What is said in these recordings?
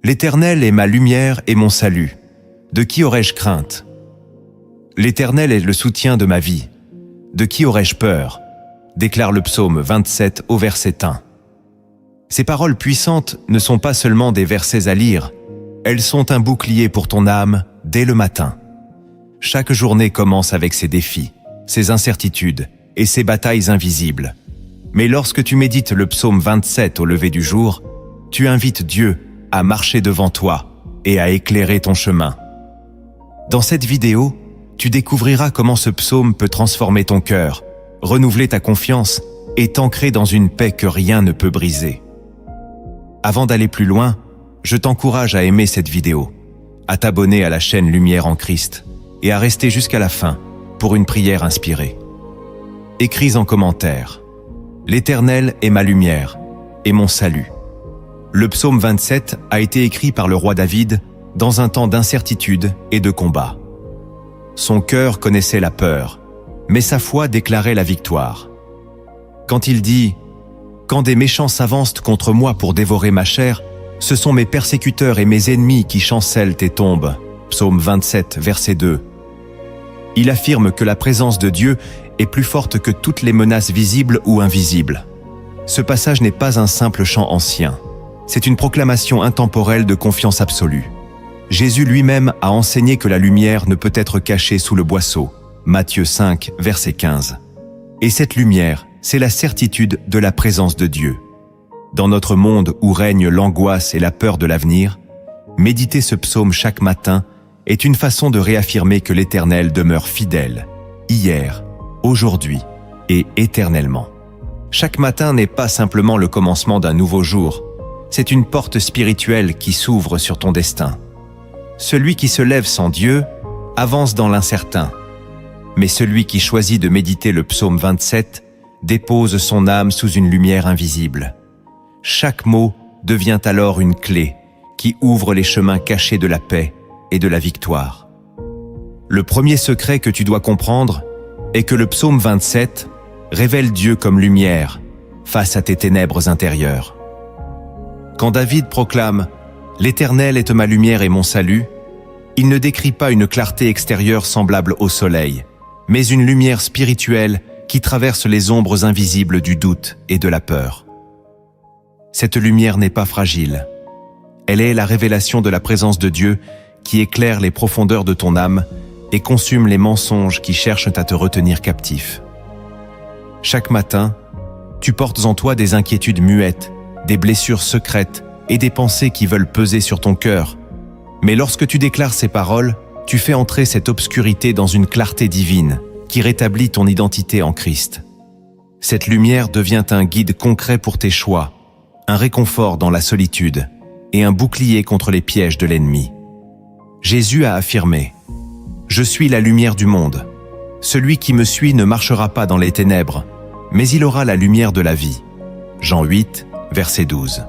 L'Éternel est ma lumière et mon salut. De qui aurais-je crainte? L'Éternel est le soutien de ma vie. De qui aurais-je peur? Déclare le psaume 27 au verset 1. Ces paroles puissantes ne sont pas seulement des versets à lire, elles sont un bouclier pour ton âme dès le matin. Chaque journée commence avec ses défis, ses incertitudes et ses batailles invisibles. Mais lorsque tu médites le psaume 27 au lever du jour, tu invites Dieu à marcher devant toi et à éclairer ton chemin. Dans cette vidéo, tu découvriras comment ce psaume peut transformer ton cœur, renouveler ta confiance et t'ancrer dans une paix que rien ne peut briser. Avant d'aller plus loin, je t'encourage à aimer cette vidéo, à t'abonner à la chaîne Lumière en Christ et à rester jusqu'à la fin pour une prière inspirée. Écris en commentaire « L'Éternel est ma lumière et mon salut ». Le psaume 27 a été écrit par le roi David dans un temps d'incertitude et de combat. Son cœur connaissait la peur, mais sa foi déclarait la victoire. Quand il dit « Quand des méchants s'avancent contre moi pour dévorer ma chair, ce sont mes persécuteurs et mes ennemis qui chancellent et tombent. » Psaume 27, verset 2. Il affirme que la présence de Dieu est plus forte que toutes les menaces visibles ou invisibles. Ce passage n'est pas un simple chant ancien. C'est une proclamation intemporelle de confiance absolue. Jésus lui-même a enseigné que la lumière ne peut être cachée sous le boisseau. Matthieu 5, verset 15. Et cette lumière, c'est la certitude de la présence de Dieu. Dans notre monde où règne l'angoisse et la peur de l'avenir, méditer ce psaume chaque matin est une façon de réaffirmer que l'Éternel demeure fidèle, hier, aujourd'hui et éternellement. Chaque matin n'est pas simplement le commencement d'un nouveau jour, c'est une porte spirituelle qui s'ouvre sur ton destin. Celui qui se lève sans Dieu avance dans l'incertain, mais celui qui choisit de méditer le psaume 27 dépose son âme sous une lumière invisible. Chaque mot devient alors une clé qui ouvre les chemins cachés de la paix et de la victoire. Le premier secret que tu dois comprendre est que le psaume 27 révèle Dieu comme lumière face à tes ténèbres intérieures. Quand David proclame « L'Éternel est ma lumière et mon salut », il ne décrit pas une clarté extérieure semblable au soleil, mais une lumière spirituelle qui traverse les ombres invisibles du doute et de la peur. Cette lumière n'est pas fragile. Elle est la révélation de la présence de Dieu qui éclaire les profondeurs de ton âme et consume les mensonges qui cherchent à te retenir captif. Chaque matin, tu portes en toi des inquiétudes muettes, des blessures secrètes et des pensées qui veulent peser sur ton cœur. Mais lorsque tu déclares ces paroles, tu fais entrer cette obscurité dans une clarté divine qui rétablit ton identité en Christ. Cette lumière devient un guide concret pour tes choix, un réconfort dans la solitude et un bouclier contre les pièges de l'ennemi. Jésus a affirmé « Je suis la lumière du monde. Celui qui me suit ne marchera pas dans les ténèbres, mais il aura la lumière de la vie. » Jean 8, verset 12.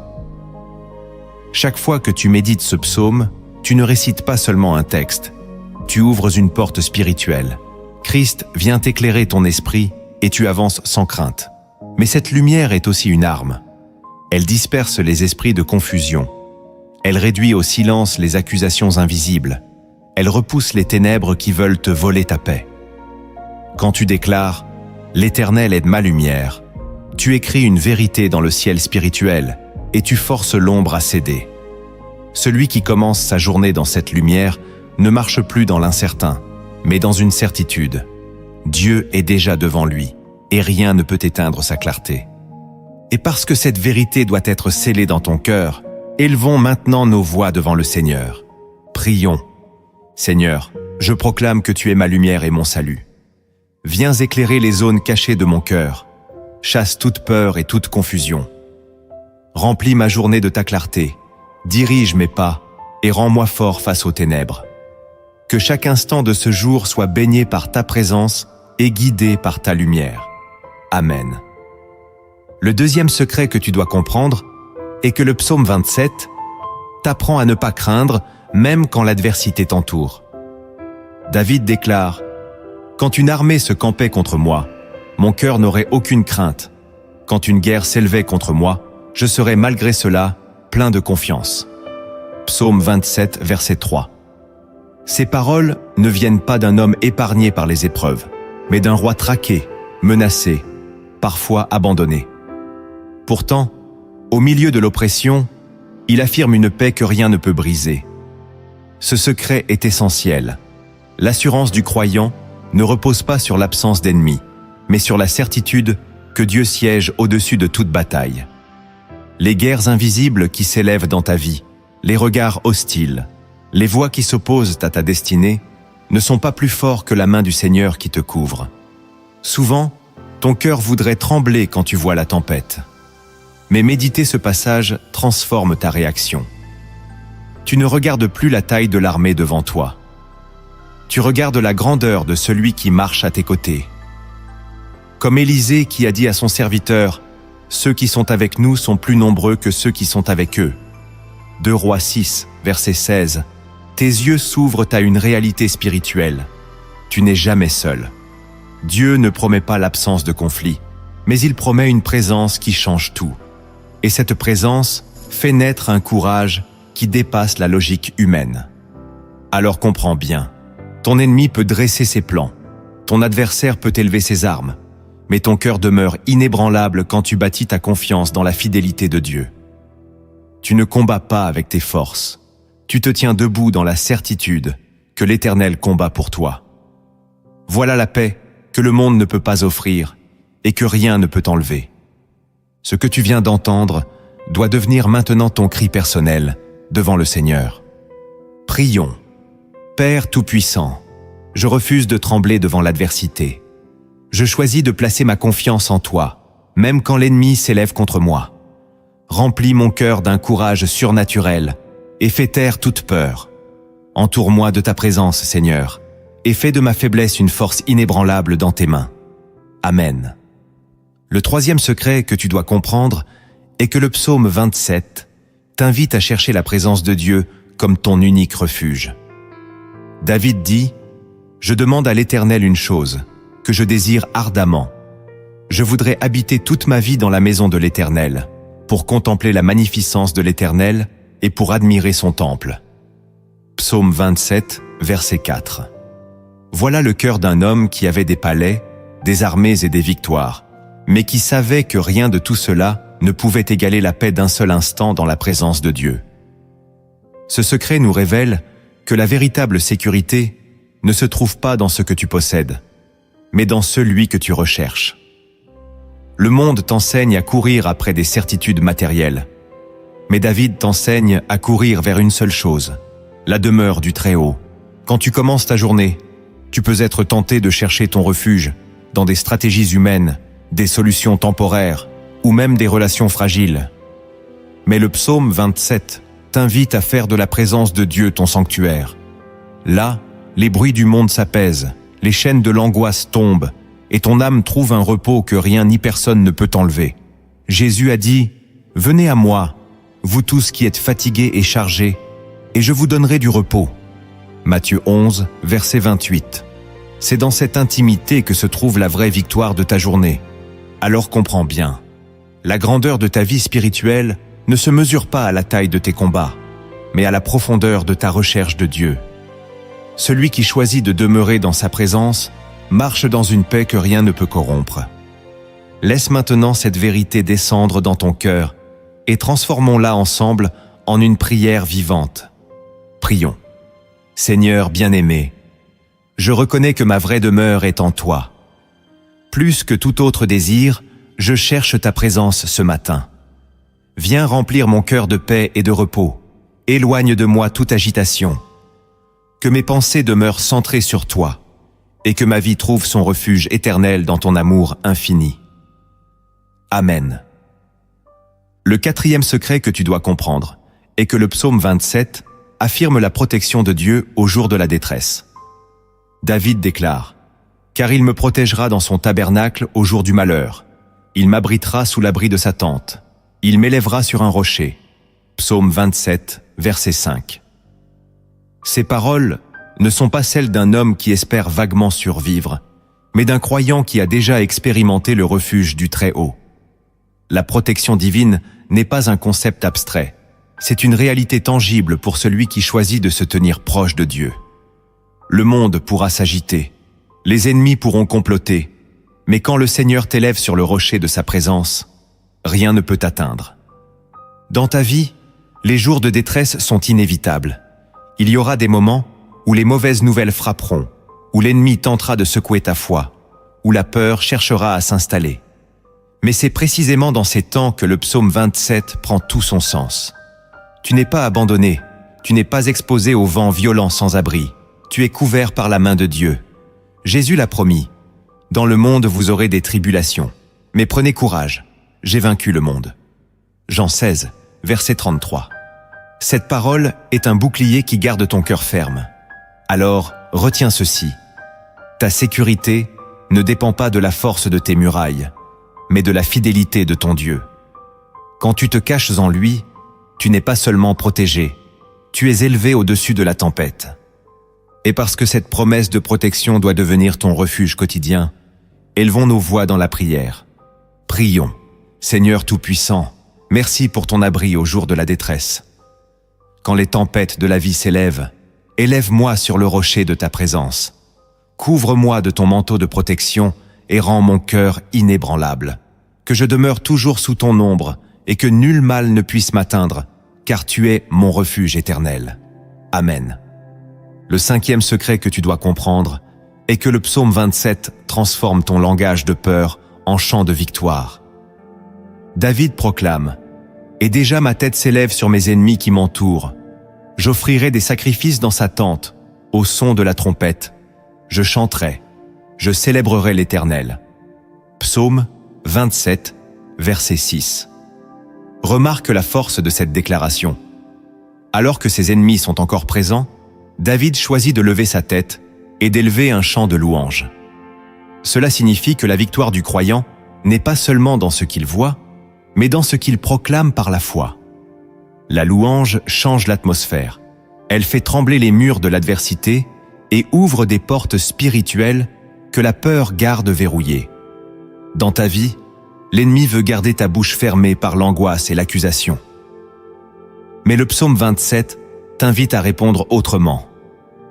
Chaque fois que tu médites ce psaume, tu ne récites pas seulement un texte, tu ouvres une porte spirituelle. Christ vient éclairer ton esprit et tu avances sans crainte. Mais cette lumière est aussi une arme. Elle disperse les esprits de confusion. Elle réduit au silence les accusations invisibles. Elle repousse les ténèbres qui veulent te voler ta paix. Quand tu déclares « L'Éternel est ma lumière », tu écris une vérité dans le ciel spirituel et tu forces l'ombre à céder. Celui qui commence sa journée dans cette lumière ne marche plus dans l'incertain, mais dans une certitude. Dieu est déjà devant lui et rien ne peut éteindre sa clarté. Et parce que cette vérité doit être scellée dans ton cœur, élevons maintenant nos voix devant le Seigneur. Prions. Seigneur, je proclame que tu es ma lumière et mon salut. Viens éclairer les zones cachées de mon cœur. Chasse toute peur et toute confusion. Remplis ma journée de ta clarté. Dirige mes pas et rends-moi fort face aux ténèbres. Que chaque instant de ce jour soit baigné par ta présence et guidé par ta lumière. Amen. Le deuxième secret que tu dois comprendre est que le psaume 27 t'apprend à ne pas craindre même quand l'adversité t'entoure. David déclare « Quand une armée se campait contre moi, mon cœur n'aurait aucune crainte. Quand une guerre s'élevait contre moi, je serais malgré cela plein de confiance. » Psaume 27, verset 3. Ces paroles ne viennent pas d'un homme épargné par les épreuves, mais d'un roi traqué, menacé, parfois abandonné. Pourtant, au milieu de l'oppression, il affirme une paix que rien ne peut briser. Ce secret est essentiel. L'assurance du croyant ne repose pas sur l'absence d'ennemis, mais sur la certitude que Dieu siège au-dessus de toute bataille. Les guerres invisibles qui s'élèvent dans ta vie, les regards hostiles, les voix qui s'opposent à ta destinée, ne sont pas plus forts que la main du Seigneur qui te couvre. Souvent, ton cœur voudrait trembler quand tu vois la tempête. Mais méditer ce passage transforme ta réaction. Tu ne regardes plus la taille de l'armée devant toi. Tu regardes la grandeur de celui qui marche à tes côtés. Comme Élisée qui a dit à son serviteur, « Ceux qui sont avec nous sont plus nombreux que ceux qui sont avec eux. » 2 Rois 6, verset 16. Tes yeux s'ouvrent à une réalité spirituelle. Tu n'es jamais seul. Dieu ne promet pas l'absence de conflit, mais il promet une présence qui change tout. Et cette présence fait naître un courage qui dépasse la logique humaine. Alors comprends bien, ton ennemi peut dresser ses plans, ton adversaire peut élever ses armes, mais ton cœur demeure inébranlable quand tu bâtis ta confiance dans la fidélité de Dieu. Tu ne combats pas avec tes forces, tu te tiens debout dans la certitude que l'Éternel combat pour toi. Voilà la paix que le monde ne peut pas offrir et que rien ne peut enlever. Ce que tu viens d'entendre doit devenir maintenant ton cri personnel devant le Seigneur. Prions. Père Tout-Puissant, je refuse de trembler devant l'adversité. Je choisis de placer ma confiance en toi, même quand l'ennemi s'élève contre moi. Remplis mon cœur d'un courage surnaturel et fais taire toute peur. Entoure-moi de ta présence, Seigneur, et fais de ma faiblesse une force inébranlable dans tes mains. Amen. Le troisième secret que tu dois comprendre est que le psaume 27 t'invite à chercher la présence de Dieu comme ton unique refuge. David dit « Je demande à l'Éternel une chose, que je désire ardemment. Je voudrais habiter toute ma vie dans la maison de l'Éternel, pour contempler la magnificence de l'Éternel et pour admirer son temple. » Psaume 27, verset 4. Voilà le cœur d'un homme qui avait des palais, des armées et des victoires, mais qui savait que rien de tout cela ne pouvait égaler la paix d'un seul instant dans la présence de Dieu. Ce secret nous révèle que la véritable sécurité ne se trouve pas dans ce que tu possèdes, mais dans celui que tu recherches. Le monde t'enseigne à courir après des certitudes matérielles, mais David t'enseigne à courir vers une seule chose, la demeure du Très-Haut. Quand tu commences ta journée, tu peux être tenté de chercher ton refuge dans des stratégies humaines, des solutions temporaires ou même des relations fragiles. Mais le psaume 27 t'invite à faire de la présence de Dieu ton sanctuaire. Là, les bruits du monde s'apaisent, les chaînes de l'angoisse tombent et ton âme trouve un repos que rien ni personne ne peut enlever. Jésus a dit « Venez à moi, vous tous qui êtes fatigués et chargés, et je vous donnerai du repos. » Matthieu 11, verset 28. C'est dans cette intimité que se trouve la vraie victoire de ta journée. Alors comprends bien, la grandeur de ta vie spirituelle ne se mesure pas à la taille de tes combats, mais à la profondeur de ta recherche de Dieu. Celui qui choisit de demeurer dans sa présence marche dans une paix que rien ne peut corrompre. Laisse maintenant cette vérité descendre dans ton cœur et transformons-la ensemble en une prière vivante. Prions. Seigneur bien-aimé, je reconnais que ma vraie demeure est en toi. Plus que tout autre désir, je cherche ta présence ce matin. Viens remplir mon cœur de paix et de repos. Éloigne de moi toute agitation. Que mes pensées demeurent centrées sur toi et que ma vie trouve son refuge éternel dans ton amour infini. Amen. Le quatrième secret que tu dois comprendre est que le psaume 27 affirme la protection de Dieu au jour de la détresse. David déclare « Car il me protégera dans son tabernacle au jour du malheur. Il m'abritera sous l'abri de sa tente. Il m'élèvera sur un rocher. » Psaume 27, verset 5. Ces paroles ne sont pas celles d'un homme qui espère vaguement survivre, mais d'un croyant qui a déjà expérimenté le refuge du Très-Haut. La protection divine n'est pas un concept abstrait, c'est une réalité tangible pour celui qui choisit de se tenir proche de Dieu. Le monde pourra s'agiter, les ennemis pourront comploter, mais quand le Seigneur t'élève sur le rocher de sa présence, rien ne peut t'atteindre. Dans ta vie, les jours de détresse sont inévitables. Il y aura des moments où les mauvaises nouvelles frapperont, où l'ennemi tentera de secouer ta foi, où la peur cherchera à s'installer. Mais c'est précisément dans ces temps que le psaume 27 prend tout son sens. Tu n'es pas abandonné, tu n'es pas exposé au vent violent sans abri, tu es couvert par la main de Dieu. Jésus l'a promis. Dans le monde vous aurez des tribulations, mais prenez courage, j'ai vaincu le monde. Jean 16, verset 33. Cette parole est un bouclier qui garde ton cœur ferme. Alors, retiens ceci. Ta sécurité ne dépend pas de la force de tes murailles, mais de la fidélité de ton Dieu. Quand tu te caches en lui, tu n'es pas seulement protégé, tu es élevé au-dessus de la tempête. Et parce que cette promesse de protection doit devenir ton refuge quotidien, élevons nos voix dans la prière. Prions. Seigneur Tout-Puissant, merci pour ton abri au jour de la détresse. Quand les tempêtes de la vie s'élèvent, élève-moi sur le rocher de ta présence. Couvre-moi de ton manteau de protection et rends mon cœur inébranlable. Que je demeure toujours sous ton ombre et que nul mal ne puisse m'atteindre, car tu es mon refuge éternel. Amen. Le 5e secret que tu dois comprendre est que le psaume 27 transforme ton langage de peur en chant de victoire. David proclame « Et déjà ma tête s'élève sur mes ennemis qui m'entourent. J'offrirai des sacrifices dans sa tente, au son de la trompette. Je chanterai, je célébrerai l'Éternel. » Psaume 27, verset 6. Remarque la force de cette déclaration. Alors que ses ennemis sont encore présents, David choisit de lever sa tête et d'élever un chant de louange. Cela signifie que la victoire du croyant n'est pas seulement dans ce qu'il voit, mais dans ce qu'il proclame par la foi. La louange change l'atmosphère. Elle fait trembler les murs de l'adversité et ouvre des portes spirituelles que la peur garde verrouillées. Dans ta vie, l'ennemi veut garder ta bouche fermée par l'angoisse et l'accusation. Mais le psaume 27 t'invite à répondre autrement,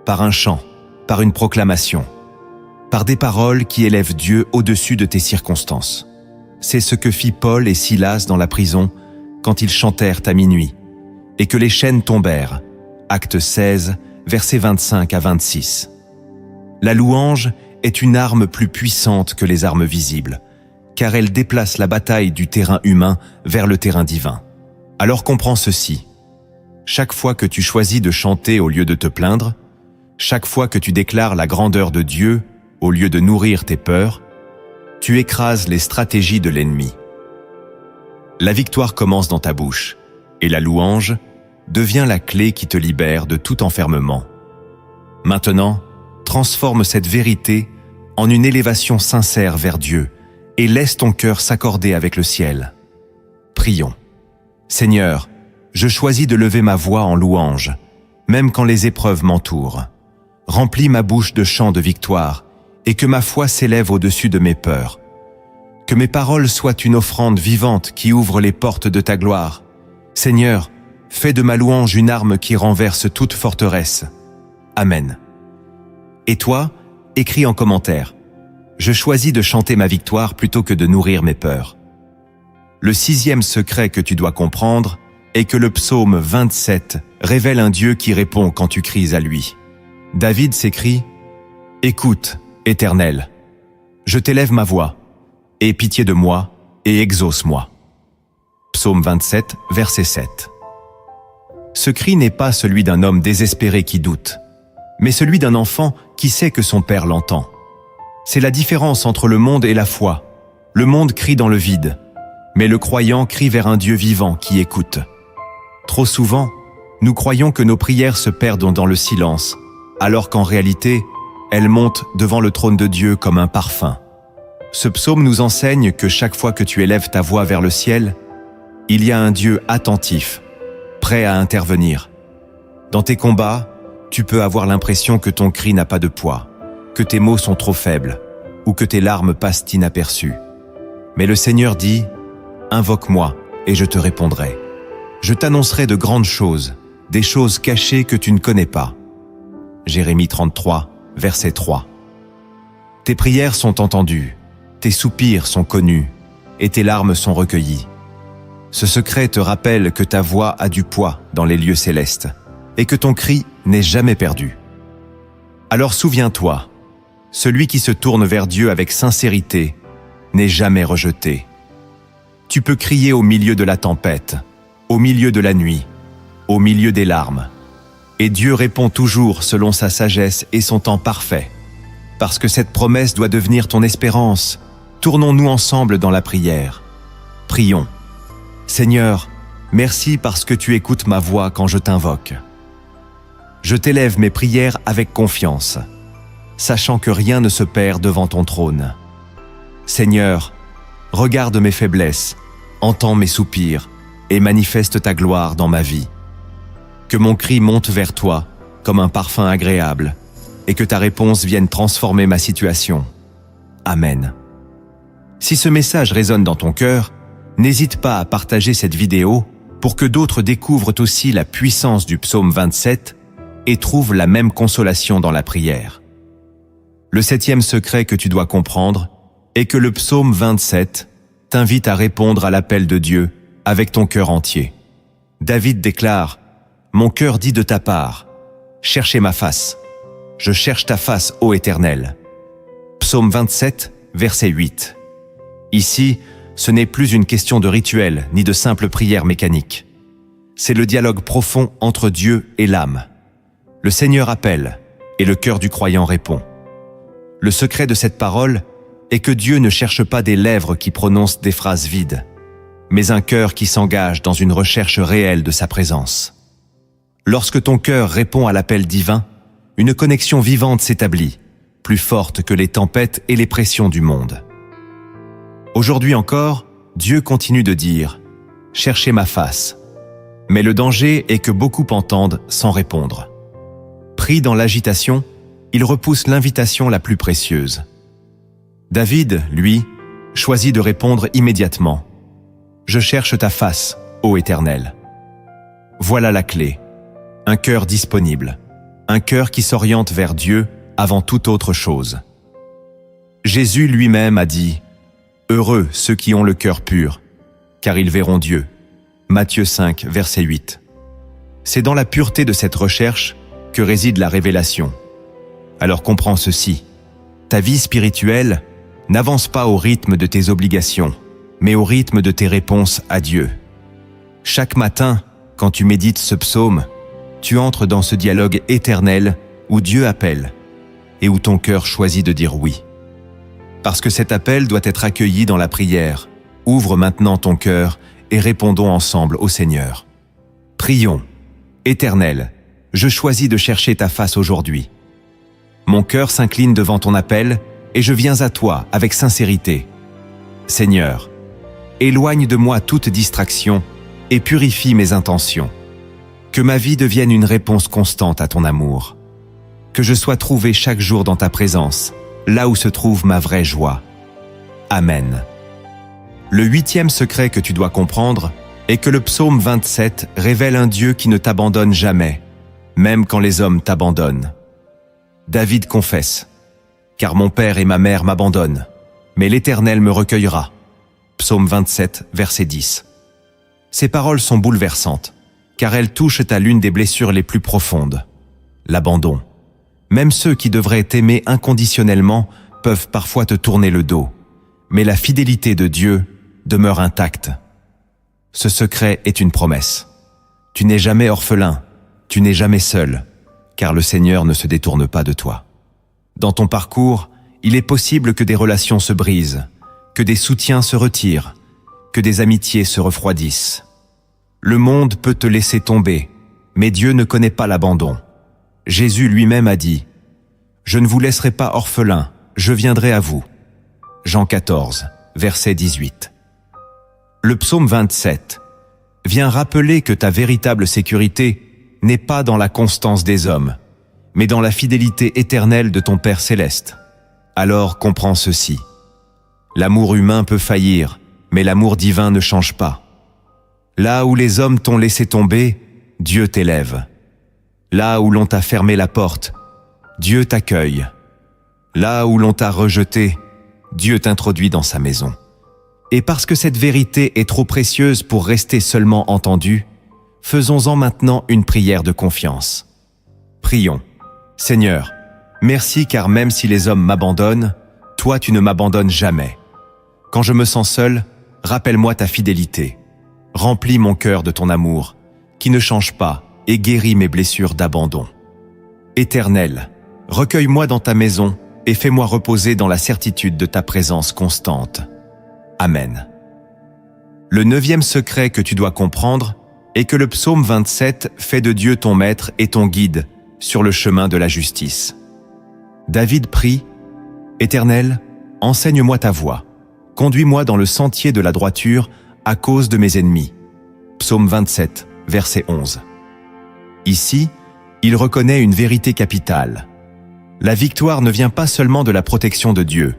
par un chant, par une proclamation, par des paroles qui élèvent Dieu au-dessus de tes circonstances. C'est ce que fit Paul et Silas dans la prison quand ils chantèrent à minuit, et que les chaînes tombèrent. Acte 16, versets 25 à 26. La louange est une arme plus puissante que les armes visibles, car elle déplace la bataille du terrain humain vers le terrain divin. Alors comprends ceci. Chaque fois que tu choisis de chanter au lieu de te plaindre, chaque fois que tu déclares la grandeur de Dieu au lieu de nourrir tes peurs, tu écrases les stratégies de l'ennemi. La victoire commence dans ta bouche, et la louange devient la clé qui te libère de tout enfermement. Maintenant, transforme cette vérité en une élévation sincère vers Dieu et laisse ton cœur s'accorder avec le ciel. Prions. Seigneur, je choisis de lever ma voix en louange, même quand les épreuves m'entourent. Remplis ma bouche de chants de victoire et que ma foi s'élève au-dessus de mes peurs. Que mes paroles soient une offrande vivante qui ouvre les portes de ta gloire. Seigneur, fais de ma louange une arme qui renverse toute forteresse. Amen. Et toi, écris en commentaire. Je choisis de chanter ma victoire plutôt que de nourrir mes peurs. Le 6e secret que tu dois comprendre est que le psaume 27 révèle un Dieu qui répond quand tu cries à lui. David s'écrie « Écoute, Éternel, je t'élève ma voix, aie pitié de moi et exauce-moi. » Psaume 27, verset 7. Ce cri n'est pas celui d'un homme désespéré qui doute, mais celui d'un enfant qui sait que son père l'entend. C'est la différence entre le monde et la foi. Le monde crie dans le vide, mais le croyant crie vers un Dieu vivant qui écoute. Trop souvent, nous croyons que nos prières se perdent dans le silence, alors qu'en réalité, elles montent devant le trône de Dieu comme un parfum. Ce psaume nous enseigne que chaque fois que tu élèves ta voix vers le ciel, il y a un Dieu attentif, prêt à intervenir. Dans tes combats, tu peux avoir l'impression que ton cri n'a pas de poids, que tes mots sont trop faibles, ou que tes larmes passent inaperçues. Mais le Seigneur dit « Invoque-moi et je te répondrai. Je t'annoncerai de grandes choses, des choses cachées que tu ne connais pas. Jérémie 33, verset 3. Tes prières sont entendues, tes soupirs sont connus, et tes larmes sont recueillies. Ce secret te rappelle que ta voix a du poids dans les lieux célestes, et que ton cri n'est jamais perdu. Alors souviens-toi, celui qui se tourne vers Dieu avec sincérité n'est jamais rejeté. Tu peux crier au milieu de la tempête, au milieu de la nuit, au milieu des larmes, et Dieu répond toujours selon sa sagesse et son temps parfait. Parce que cette promesse doit devenir ton espérance, tournons-nous ensemble dans la prière. Prions. Seigneur, merci parce que tu écoutes ma voix quand je t'invoque. Je t'élève mes prières avec confiance, sachant que rien ne se perd devant ton trône. Seigneur, regarde mes faiblesses, entends mes soupirs et manifeste ta gloire dans ma vie. Que mon cri monte vers toi comme un parfum agréable et que ta réponse vienne transformer ma situation. Amen. Si ce message résonne dans ton cœur, n'hésite pas à partager cette vidéo pour que d'autres découvrent aussi la puissance du psaume 27 et trouvent la même consolation dans la prière. Le 7e secret que tu dois comprendre est que le psaume 27 t'invite à répondre à l'appel de Dieu avec ton cœur entier. David déclare « Mon cœur dit de ta part, cherchez ma face. Je cherche ta face, ô Éternel. » Psaume 27, verset 8. Ici, ce n'est plus une question de rituel ni de simple prière mécanique. C'est le dialogue profond entre Dieu et l'âme. Le Seigneur appelle et le cœur du croyant répond. Le secret de cette parole est que Dieu ne cherche pas des lèvres qui prononcent des phrases vides, mais un cœur qui s'engage dans une recherche réelle de sa présence. Lorsque ton cœur répond à l'appel divin, une connexion vivante s'établit, plus forte que les tempêtes et les pressions du monde. Aujourd'hui encore, Dieu continue de dire « Cherchez ma face ». Mais le danger est que beaucoup entendent sans répondre. Pris dans l'agitation, il repousse l'invitation la plus précieuse. David, lui, choisit de répondre immédiatement « Je cherche ta face, ô Éternel ». Voilà la clé, un cœur disponible, un cœur qui s'oriente vers Dieu avant toute autre chose. Jésus lui-même a dit « Heureux ceux qui ont le cœur pur, car ils verront Dieu ». Matthieu 5, verset 8. C'est dans la pureté de cette recherche que réside la révélation. Alors comprends ceci, ta vie spirituelle n'avance pas au rythme de tes obligations, mais au rythme de tes réponses à Dieu. Chaque matin, quand tu médites ce psaume, tu entres dans ce dialogue éternel où Dieu appelle et où ton cœur choisit de dire oui. Parce que cet appel doit être accueilli dans la prière, ouvre maintenant ton cœur et répondons ensemble au Seigneur. Prions. Éternel, je choisis de chercher ta face aujourd'hui. Mon cœur s'incline devant ton appel et je viens à toi avec sincérité. Seigneur, éloigne de moi toute distraction et purifie mes intentions. Que ma vie devienne une réponse constante à ton amour. Que je sois trouvé chaque jour dans ta présence, là où se trouve ma vraie joie. Amen. Le 8e secret que tu dois comprendre est que le psaume 27 révèle un Dieu qui ne t'abandonne jamais, même quand les hommes t'abandonnent. David confesse « Car mon père et ma mère m'abandonnent, mais l'Éternel me recueillera ». Psaume 27, verset 10. Ces paroles sont bouleversantes, car elles touchent à l'une des blessures les plus profondes, l'abandon. Même ceux qui devraient t'aimer inconditionnellement peuvent parfois te tourner le dos, mais la fidélité de Dieu demeure intacte. Ce secret est une promesse. Tu n'es jamais orphelin, tu n'es jamais seul, car le Seigneur ne se détourne pas de toi. Dans ton parcours, il est possible que des relations se brisent, que des soutiens se retirent, que des amitiés se refroidissent. Le monde peut te laisser tomber, mais Dieu ne connaît pas l'abandon. Jésus lui-même a dit « Je ne vous laisserai pas orphelin, je viendrai à vous ». Jean 14, verset 18. Le psaume 27 vient rappeler que ta véritable sécurité n'est pas dans la constance des hommes, mais dans la fidélité éternelle de ton Père céleste. Alors comprends ceci. L'amour humain peut faillir, mais l'amour divin ne change pas. Là où les hommes t'ont laissé tomber, Dieu t'élève. Là où l'on t'a fermé la porte, Dieu t'accueille. Là où l'on t'a rejeté, Dieu t'introduit dans sa maison. Et parce que cette vérité est trop précieuse pour rester seulement entendue, faisons-en maintenant une prière de confiance. Prions. Seigneur, merci car même si les hommes m'abandonnent, toi tu ne m'abandonnes jamais. Quand je me sens seul, rappelle-moi ta fidélité. Remplis mon cœur de ton amour, qui ne change pas et guéris mes blessures d'abandon. Éternel, recueille-moi dans ta maison et fais-moi reposer dans la certitude de ta présence constante. Amen. Le 9e secret que tu dois comprendre est que le psaume 27 fait de Dieu ton maître et ton guide sur le chemin de la justice. David prie « Éternel, enseigne-moi ta voie, conduis-moi dans le sentier de la droiture à cause de mes ennemis. » Psaume 27, verset 11. Ici, il reconnaît une vérité capitale. La victoire ne vient pas seulement de la protection de Dieu,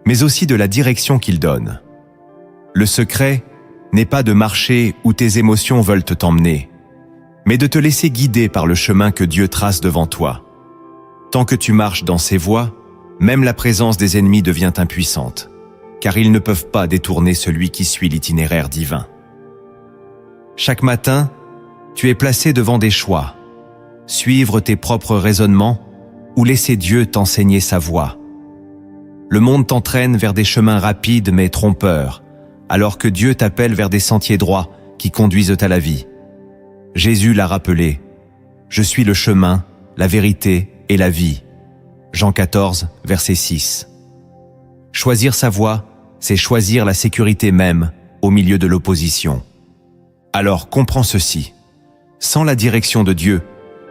mais aussi de la direction qu'il donne. Le secret n'est pas de marcher où tes émotions veulent t'emmener, mais de te laisser guider par le chemin que Dieu trace devant toi. Tant que tu marches dans ses voies, même la présence des ennemis devient impuissante, car ils ne peuvent pas détourner celui qui suit l'itinéraire divin. Chaque matin, tu es placé devant des choix. Suivre tes propres raisonnements ou laisser Dieu t'enseigner sa voie. Le monde t'entraîne vers des chemins rapides mais trompeurs, alors que Dieu t'appelle vers des sentiers droits qui conduisent à la vie. Jésus l'a rappelé, « Je suis le chemin, la vérité et la vie. » Jean 14, verset 6. Choisir sa voie, c'est choisir la sécurité même au milieu de l'opposition. Alors comprends ceci. Sans la direction de Dieu,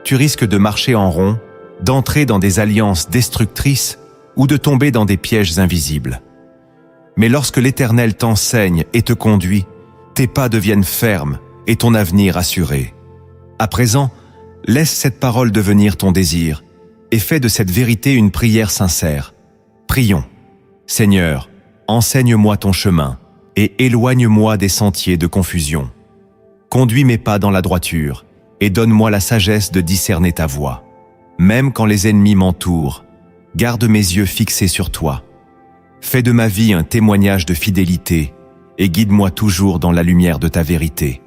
tu risques de marcher en rond, d'entrer dans des alliances destructrices ou de tomber dans des pièges invisibles. Mais lorsque l'Éternel t'enseigne et te conduit, tes pas deviennent fermes et ton avenir assuré. À présent, laisse cette parole devenir ton désir et fais de cette vérité une prière sincère. Prions. Seigneur, enseigne-moi ton chemin et éloigne-moi des sentiers de confusion. Conduis mes pas dans la droiture et donne-moi la sagesse de discerner ta voie. Même quand les ennemis m'entourent, garde mes yeux fixés sur toi. Fais de ma vie un témoignage de fidélité et guide-moi toujours dans la lumière de ta vérité.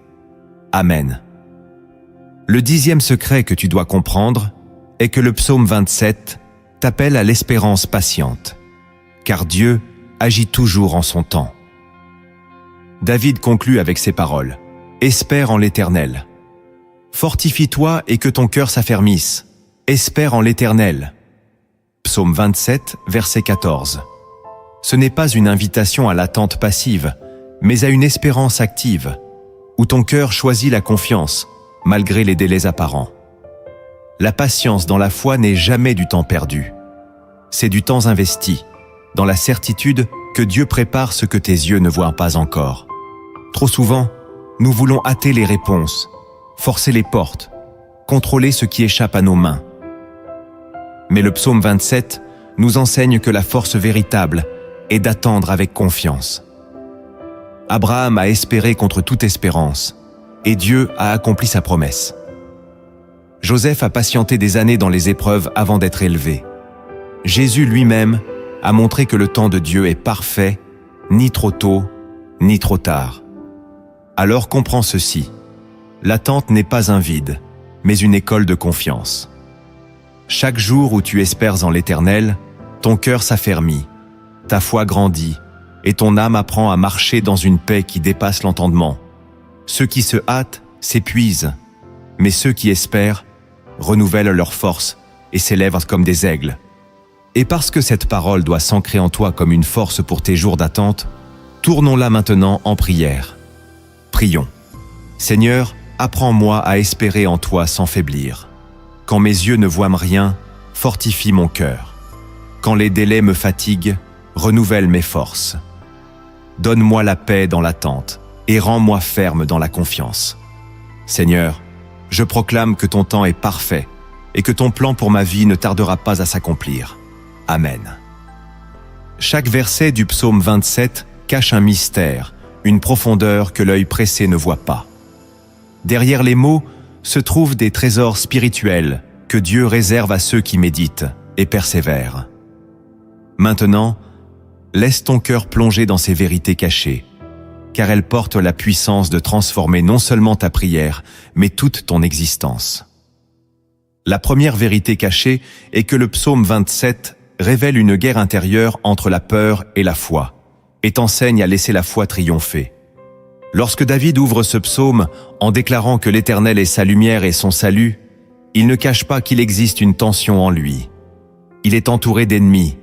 Amen. Le 10e secret que tu dois comprendre est que le psaume 27 t'appelle à l'espérance patiente, car Dieu agit toujours en son temps. David conclut avec ces paroles. Espère en l'Éternel. Fortifie-toi et que ton cœur s'affermisse. Espère en l'Éternel. Psaume 27, verset 14. Ce n'est pas une invitation à l'attente passive, mais à une espérance active, où ton cœur choisit la confiance, malgré les délais apparents. La patience dans la foi n'est jamais du temps perdu. C'est du temps investi, dans la certitude que Dieu prépare ce que tes yeux ne voient pas encore. Trop souvent, nous voulons hâter les réponses, forcer les portes, contrôler ce qui échappe à nos mains. Mais le psaume 27 nous enseigne que la force véritable est d'attendre avec confiance. Abraham a espéré contre toute espérance, et Dieu a accompli sa promesse. Joseph a patienté des années dans les épreuves avant d'être élevé. Jésus lui-même a montré que le temps de Dieu est parfait, ni trop tôt, ni trop tard. Alors comprends ceci. L'attente n'est pas un vide, mais une école de confiance. Chaque jour où tu espères en l'Éternel, ton cœur s'affermit, ta foi grandit, et ton âme apprend à marcher dans une paix qui dépasse l'entendement. Ceux qui se hâtent s'épuisent, mais ceux qui espèrent renouvellent leur force et s'élèvent comme des aigles. Et parce que cette parole doit s'ancrer en toi comme une force pour tes jours d'attente, tournons-la maintenant en prière. Prions. Seigneur, apprends-moi à espérer en toi sans faiblir. Quand mes yeux ne voient rien, fortifie mon cœur. Quand les délais me fatiguent, renouvelle mes forces. Donne-moi la paix dans l'attente et rends-moi ferme dans la confiance. Seigneur, je proclame que ton temps est parfait et que ton plan pour ma vie ne tardera pas à s'accomplir. Amen. Chaque verset du psaume 27 cache un mystère, une profondeur que l'œil pressé ne voit pas. derrière les mots, se trouvent des trésors spirituels que Dieu réserve à ceux qui méditent et persévèrent. Maintenant, laisse ton cœur plonger dans ces vérités cachées, car elles portent la puissance de transformer non seulement ta prière, mais toute ton existence. La première vérité cachée est que le psaume 27 révèle une guerre intérieure entre la peur et la foi, et t'enseigne à laisser la foi triompher. Lorsque David ouvre ce psaume en déclarant que l'Éternel est sa lumière et son salut, il ne cache pas qu'il existe une tension en lui. Il est entouré d'ennemis,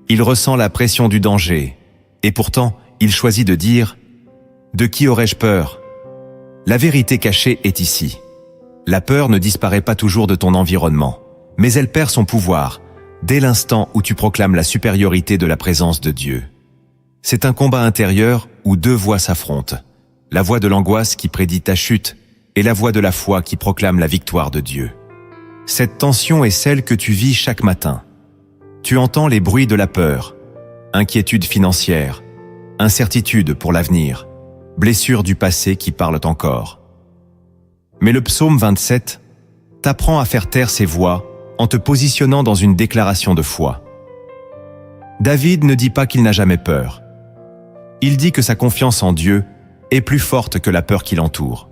il ressent la pression du danger, et pourtant, il choisit de dire « De qui aurais-je peur ?» La vérité cachée est ici. La peur ne disparaît pas toujours de ton environnement, mais elle perd son pouvoir dès l'instant où tu proclames la supériorité de la présence de Dieu. C'est un combat intérieur où deux voix s'affrontent. La voix de l'angoisse qui prédit ta chute et la voix de la foi qui proclame la victoire de Dieu. Cette tension est celle que tu vis chaque matin. Tu entends les bruits de la peur, inquiétude financière, incertitude pour l'avenir, blessures du passé qui parlent encore. Mais le psaume 27 t'apprend à faire taire ces voix en te positionnant dans une déclaration de foi. David ne dit pas qu'il n'a jamais peur. Il dit que sa confiance en Dieu est plus forte que la peur qui l'entoure.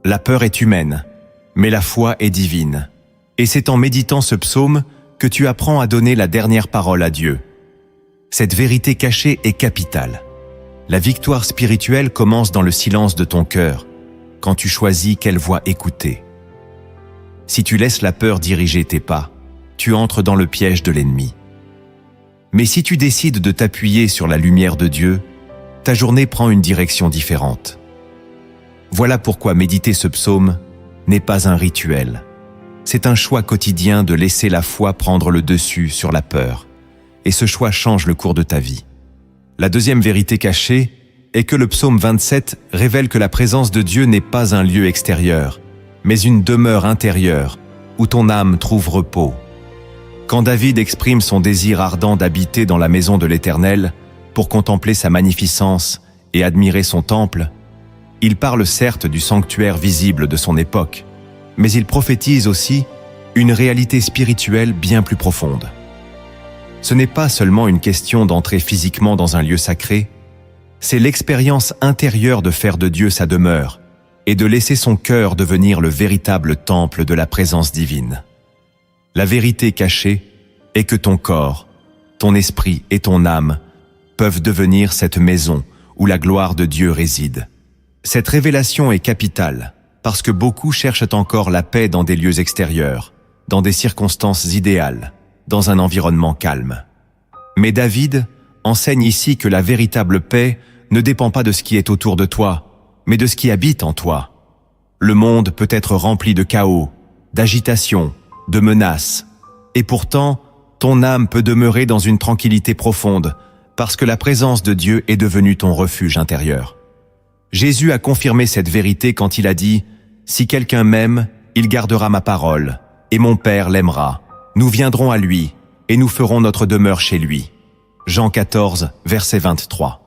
La peur est humaine, mais la foi est divine. Et c'est en méditant ce psaume que tu apprends à donner la dernière parole à Dieu. Cette vérité cachée est capitale. La victoire spirituelle commence dans le silence de ton cœur, quand tu choisis quelle voix écouter. Si tu laisses la peur diriger tes pas, tu entres dans le piège de l'ennemi. Mais si tu décides de t'appuyer sur la lumière de Dieu, ta journée prend une direction différente. Voilà pourquoi méditer ce psaume n'est pas un rituel. C'est un choix quotidien de laisser la foi prendre le dessus sur la peur. Et ce choix change le cours de ta vie. La deuxième vérité cachée est que le psaume 27 révèle que la présence de Dieu n'est pas un lieu extérieur, mais une demeure intérieure où ton âme trouve repos. Quand David exprime son désir ardent d'habiter dans la maison de l'Éternel, pour contempler sa magnificence et admirer son temple, il parle certes du sanctuaire visible de son époque, mais il prophétise aussi une réalité spirituelle bien plus profonde. Ce n'est pas seulement une question d'entrer physiquement dans un lieu sacré, c'est l'expérience intérieure de faire de Dieu sa demeure et de laisser son cœur devenir le véritable temple de la présence divine. La vérité cachée est que ton corps, ton esprit et ton âme peuvent devenir cette maison où la gloire de Dieu réside. Cette révélation est capitale parce que beaucoup cherchent encore la paix dans des lieux extérieurs, dans des circonstances idéales, dans un environnement calme. Mais David enseigne ici que la véritable paix ne dépend pas de ce qui est autour de toi, mais de ce qui habite en toi. Le monde peut être rempli de chaos, d'agitation, de menaces, et pourtant, ton âme peut demeurer dans une tranquillité profonde, parce que la présence de Dieu est devenue ton refuge intérieur. Jésus a confirmé cette vérité quand il a dit « Si quelqu'un m'aime, il gardera ma parole, et mon Père l'aimera. Nous viendrons à lui, et nous ferons notre demeure chez lui. » Jean 14, verset 23.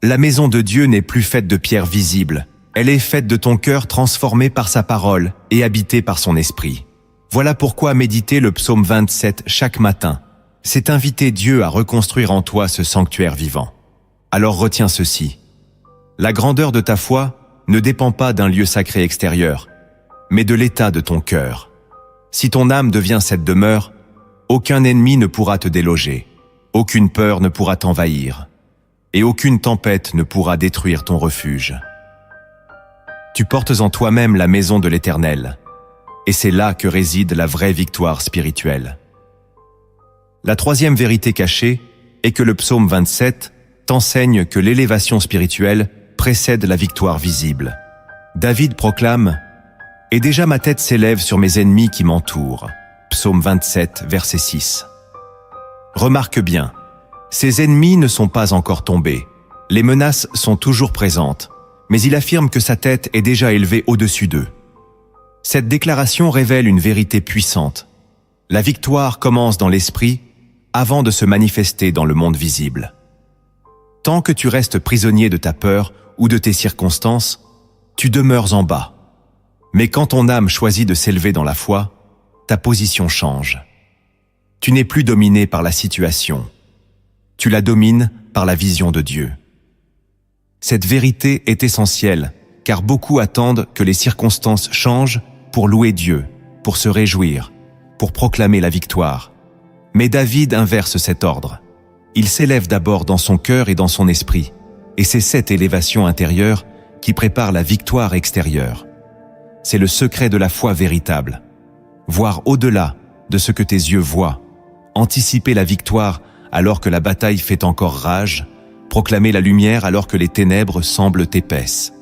La maison de Dieu n'est plus faite de pierres visibles, elle est faite de ton cœur transformé par sa parole et habité par son esprit. Voilà pourquoi méditer le psaume 27 chaque matin, c'est inviter Dieu à reconstruire en toi ce sanctuaire vivant. Alors retiens ceci. La grandeur de ta foi ne dépend pas d'un lieu sacré extérieur, mais de l'état de ton cœur. Si ton âme devient cette demeure, aucun ennemi ne pourra te déloger, aucune peur ne pourra t'envahir, et aucune tempête ne pourra détruire ton refuge. Tu portes en toi-même la maison de l'Éternel, et c'est là que réside la vraie victoire spirituelle. La troisième vérité cachée est que le psaume 27 t'enseigne que l'élévation spirituelle précède la victoire visible. David proclame « Et déjà ma tête s'élève sur mes ennemis qui m'entourent » Psaume 27, verset 6. Remarque bien, ses ennemis ne sont pas encore tombés. Les menaces sont toujours présentes, mais il affirme que sa tête est déjà élevée au-dessus d'eux. Cette déclaration révèle une vérité puissante. La victoire commence dans l'esprit avant de se manifester dans le monde visible. Tant que tu restes prisonnier de ta peur ou de tes circonstances, tu demeures en bas. Mais quand ton âme choisit de s'élever dans la foi, ta position change. Tu n'es plus dominé par la situation. Tu la domines par la vision de Dieu. Cette vérité est essentielle, car beaucoup attendent que les circonstances changent pour louer Dieu, pour se réjouir, pour proclamer la victoire. Mais David inverse cet ordre. Il s'élève d'abord dans son cœur et dans son esprit, et c'est cette élévation intérieure qui prépare la victoire extérieure. C'est le secret de la foi véritable. Voir au-delà de ce que tes yeux voient, anticiper la victoire alors que la bataille fait encore rage, proclamer la lumière alors que les ténèbres semblent épaisses.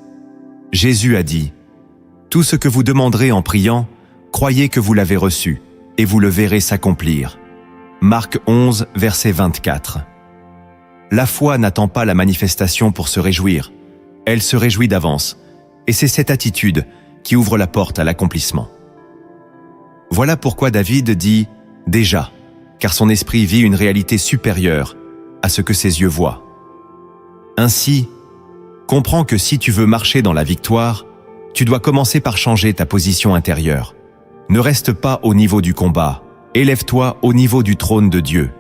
Jésus a dit « Tout ce que vous demanderez en priant, croyez que vous l'avez reçu, et vous le verrez s'accomplir. » Marc 11, verset 24. La foi n'attend pas la manifestation pour se réjouir. Elle se réjouit d'avance, et c'est cette attitude qui ouvre la porte à l'accomplissement. Voilà pourquoi David dit « déjà », car son esprit vit une réalité supérieure à ce que ses yeux voient. Ainsi, comprends que si tu veux marcher dans la victoire, tu dois commencer par changer ta position intérieure. Ne reste pas au niveau du combat, élève-toi au niveau du trône de Dieu.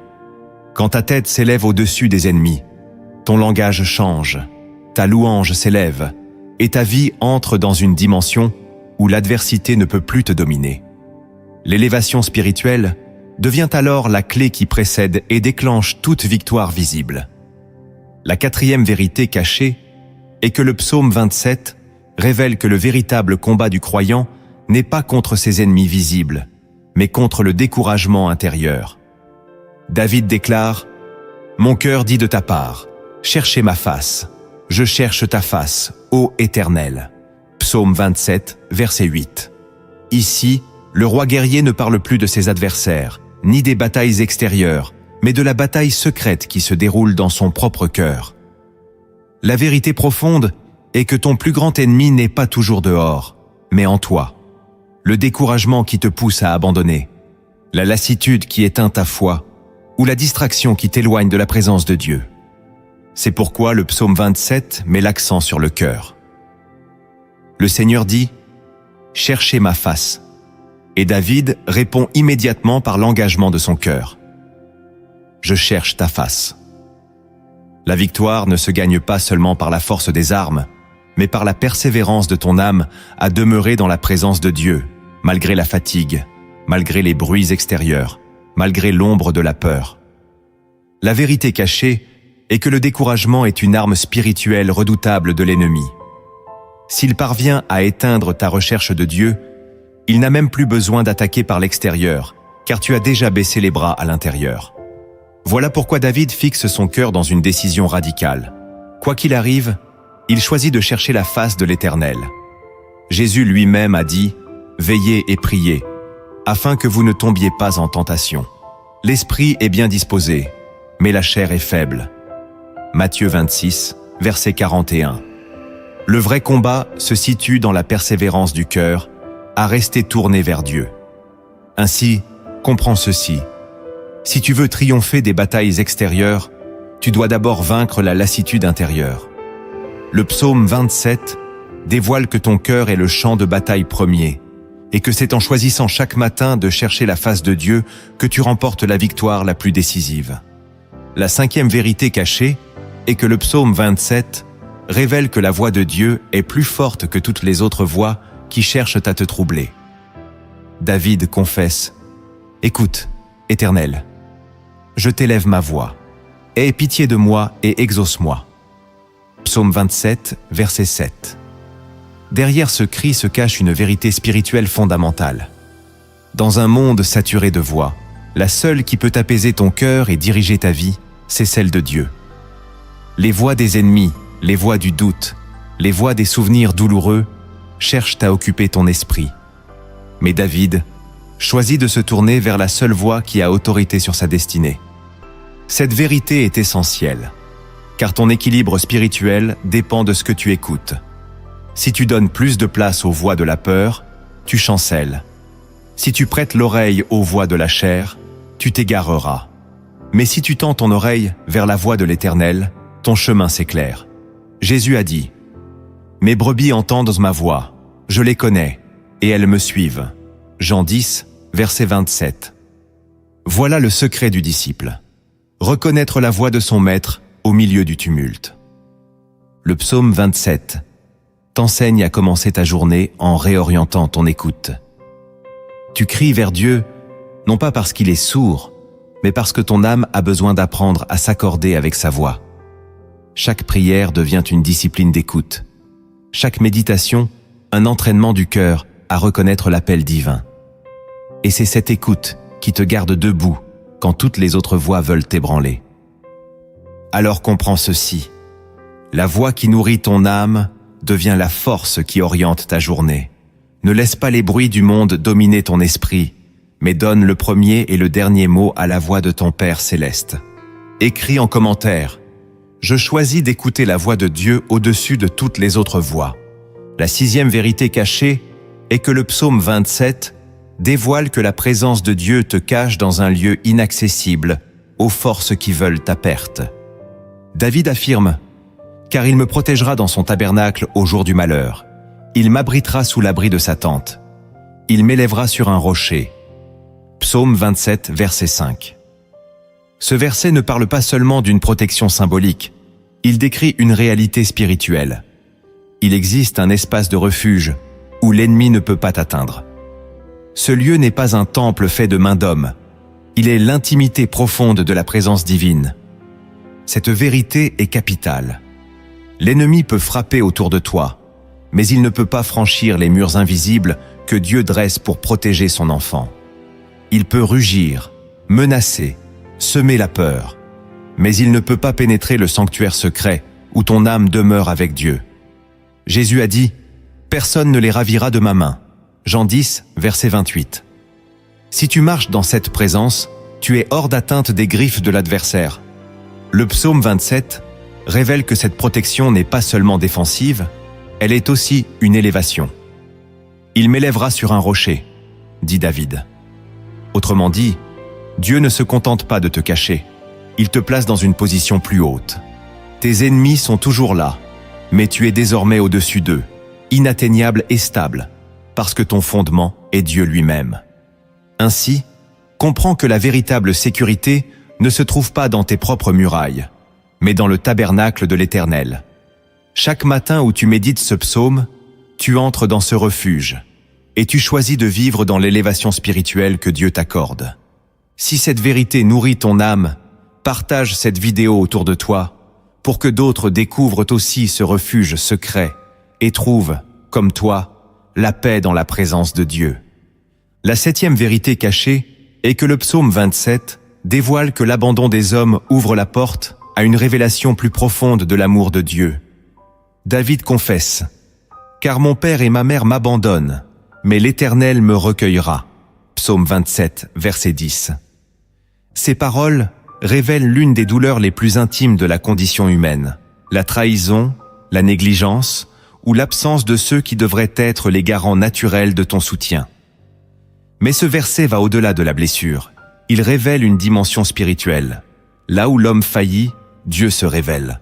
Quand ta tête s'élève au-dessus des ennemis, ton langage change, ta louange s'élève, et ta vie entre dans une dimension où l'adversité ne peut plus te dominer. L'élévation spirituelle devient alors la clé qui précède et déclenche toute victoire visible. La quatrième vérité cachée est que le psaume 27 révèle que le véritable combat du croyant n'est pas contre ses ennemis visibles, mais contre le découragement intérieur. David déclare « Mon cœur dit de ta part, cherchez ma face, je cherche ta face, ô Éternel. » Psaume 27, verset 8. Ici, le roi guerrier ne parle plus de ses adversaires, ni des batailles extérieures, mais de la bataille secrète qui se déroule dans son propre cœur. La vérité profonde est que ton plus grand ennemi n'est pas toujours dehors, mais en toi. Le découragement qui te pousse à abandonner, la lassitude qui éteint ta foi, ou la distraction qui t'éloigne de la présence de Dieu. C'est pourquoi le psaume 27 met l'accent sur le cœur. Le Seigneur dit « Cherchez ma face ». Et David répond immédiatement par l'engagement de son cœur. « Je cherche ta face ». La victoire ne se gagne pas seulement par la force des armes, mais par la persévérance de ton âme à demeurer dans la présence de Dieu, malgré la fatigue, malgré les bruits extérieurs, malgré l'ombre de la peur. La vérité cachée est que le découragement est une arme spirituelle redoutable de l'ennemi. S'il parvient à éteindre ta recherche de Dieu, il n'a même plus besoin d'attaquer par l'extérieur, car tu as déjà baissé les bras à l'intérieur. Voilà pourquoi David fixe son cœur dans une décision radicale. Quoi qu'il arrive, il choisit de chercher la face de l'Éternel. Jésus lui-même a dit « Veillez et priez, afin que vous ne tombiez pas en tentation. L'esprit est bien disposé, mais la chair est faible. » Matthieu 26, verset 41. Le vrai combat se situe dans la persévérance du cœur, à rester tourné vers Dieu. Ainsi, comprends ceci. Si tu veux triompher des batailles extérieures, tu dois d'abord vaincre la lassitude intérieure. Le psaume 27 dévoile que ton cœur est le champ de bataille premier, et que c'est en choisissant chaque matin de chercher la face de Dieu que tu remportes la victoire la plus décisive. La cinquième vérité cachée est que le psaume 27 révèle que la voix de Dieu est plus forte que toutes les autres voix qui cherchent à te troubler. David confesse « Écoute, Éternel, je t'élève ma voix. Aie pitié de moi et exauce-moi. » Psaume 27, verset 7. Derrière ce cri se cache une vérité spirituelle fondamentale. Dans un monde saturé de voix, la seule qui peut apaiser ton cœur et diriger ta vie, c'est celle de Dieu. Les voix des ennemis, les voix du doute, les voix des souvenirs douloureux cherchent à occuper ton esprit. Mais David choisit de se tourner vers la seule voix qui a autorité sur sa destinée. Cette vérité est essentielle, car ton équilibre spirituel dépend de ce que tu écoutes. Si tu donnes plus de place aux voix de la peur, tu chancelles. Si tu prêtes l'oreille aux voix de la chair, tu t'égareras. Mais si tu tends ton oreille vers la voix de l'Éternel, ton chemin s'éclaire. Jésus a dit « Mes brebis entendent ma voix, je les connais, et elles me suivent. Jean 10, verset 27. Voilà le secret du disciple. Reconnaître la voix de son maître au milieu du tumulte. Le psaume 27 t'enseigne à commencer ta journée en réorientant ton écoute. Tu cries vers Dieu, non pas parce qu'il est sourd, mais parce que ton âme a besoin d'apprendre à s'accorder avec sa voix. Chaque prière devient une discipline d'écoute. Chaque méditation, un entraînement du cœur à reconnaître l'appel divin. Et c'est cette écoute qui te garde debout quand toutes les autres voix veulent t'ébranler. Alors comprends ceci. La voix qui nourrit ton âme devient la force qui oriente ta journée. Ne laisse pas les bruits du monde dominer ton esprit, mais donne le premier et le dernier mot à la voix de ton Père céleste. Écris en commentaire « Je choisis d'écouter la voix de Dieu au-dessus de toutes les autres voix ». La 6e vérité cachée est que le psaume 27 dévoile que la présence de Dieu te cache dans un lieu inaccessible aux forces qui veulent ta perte. David affirme « Car il me protégera dans son tabernacle au jour du malheur. Il m'abritera sous l'abri de sa tente. Il m'élèvera sur un rocher. » Psaume 27, verset 5. Ce verset ne parle pas seulement d'une protection symbolique, il décrit une réalité spirituelle. Il existe un espace de refuge où l'ennemi ne peut pas t'atteindre. Ce lieu n'est pas un temple fait de mains d'homme, il est l'intimité profonde de la présence divine. Cette vérité est capitale. L'ennemi peut frapper autour de toi, mais il ne peut pas franchir les murs invisibles que Dieu dresse pour protéger son enfant. Il peut rugir, menacer, semer la peur, mais il ne peut pas pénétrer le sanctuaire secret où ton âme demeure avec Dieu. Jésus a dit « Personne ne les ravira de ma main ». Jean 10, verset 28. Si tu marches dans cette présence, tu es hors d'atteinte des griffes de l'adversaire. Le psaume 27 révèle que cette protection n'est pas seulement défensive, elle est aussi une élévation. « Il m'élèvera sur un rocher », dit David. Autrement dit, Dieu ne se contente pas de te cacher, il te place dans une position plus haute. Tes ennemis sont toujours là, mais tu es désormais au-dessus d'eux, inatteignable et stable, parce que ton fondement est Dieu lui-même. Ainsi, comprends que la véritable sécurité ne se trouve pas dans tes propres murailles, mais dans le tabernacle de l'Éternel. Chaque matin où tu médites ce psaume, tu entres dans ce refuge, et tu choisis de vivre dans l'élévation spirituelle que Dieu t'accorde. Si cette vérité nourrit ton âme, partage cette vidéo autour de toi, pour que d'autres découvrent aussi ce refuge secret et trouvent, comme toi, la paix dans la présence de Dieu. La 7e vérité cachée est que le psaume 27 dévoile que l'abandon des hommes ouvre la porte à une révélation plus profonde de l'amour de Dieu. David confesse « Car mon père et ma mère m'abandonnent, mais l'Éternel me recueillera » Psaume 27, verset 10. Ces paroles révèlent l'une des douleurs les plus intimes de la condition humaine, la trahison, la négligence ou l'absence de ceux qui devraient être les garants naturels de ton soutien. Mais ce verset va au-delà de la blessure. Il révèle une dimension spirituelle. Là où l'homme faillit, Dieu se révèle.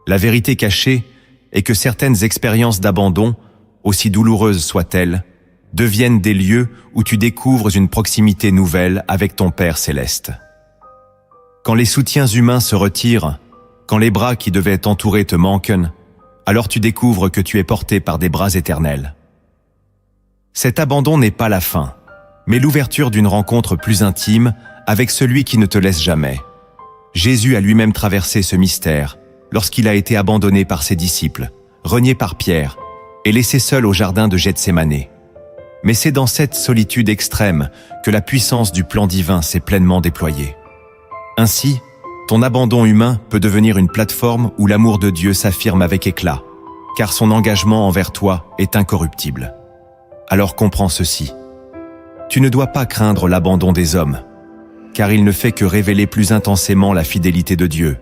La vérité cachée est que certaines expériences d'abandon, aussi douloureuses soient-elles, deviennent des lieux où tu découvres une proximité nouvelle avec ton Père céleste. Quand les soutiens humains se retirent, quand les bras qui devaient t'entourer te manquent, alors tu découvres que tu es porté par des bras éternels. Cet abandon n'est pas la fin, mais l'ouverture d'une rencontre plus intime avec celui qui ne te laisse jamais. Jésus a lui-même traversé ce mystère lorsqu'il a été abandonné par ses disciples, renié par Pierre et laissé seul au jardin de Gethsémanée. Mais c'est dans cette solitude extrême que la puissance du plan divin s'est pleinement déployée. Ainsi, ton abandon humain peut devenir une plateforme où l'amour de Dieu s'affirme avec éclat, car son engagement envers toi est incorruptible. Alors comprends ceci. Tu ne dois pas craindre l'abandon des hommes, car il ne fait que révéler plus intensément la fidélité de Dieu.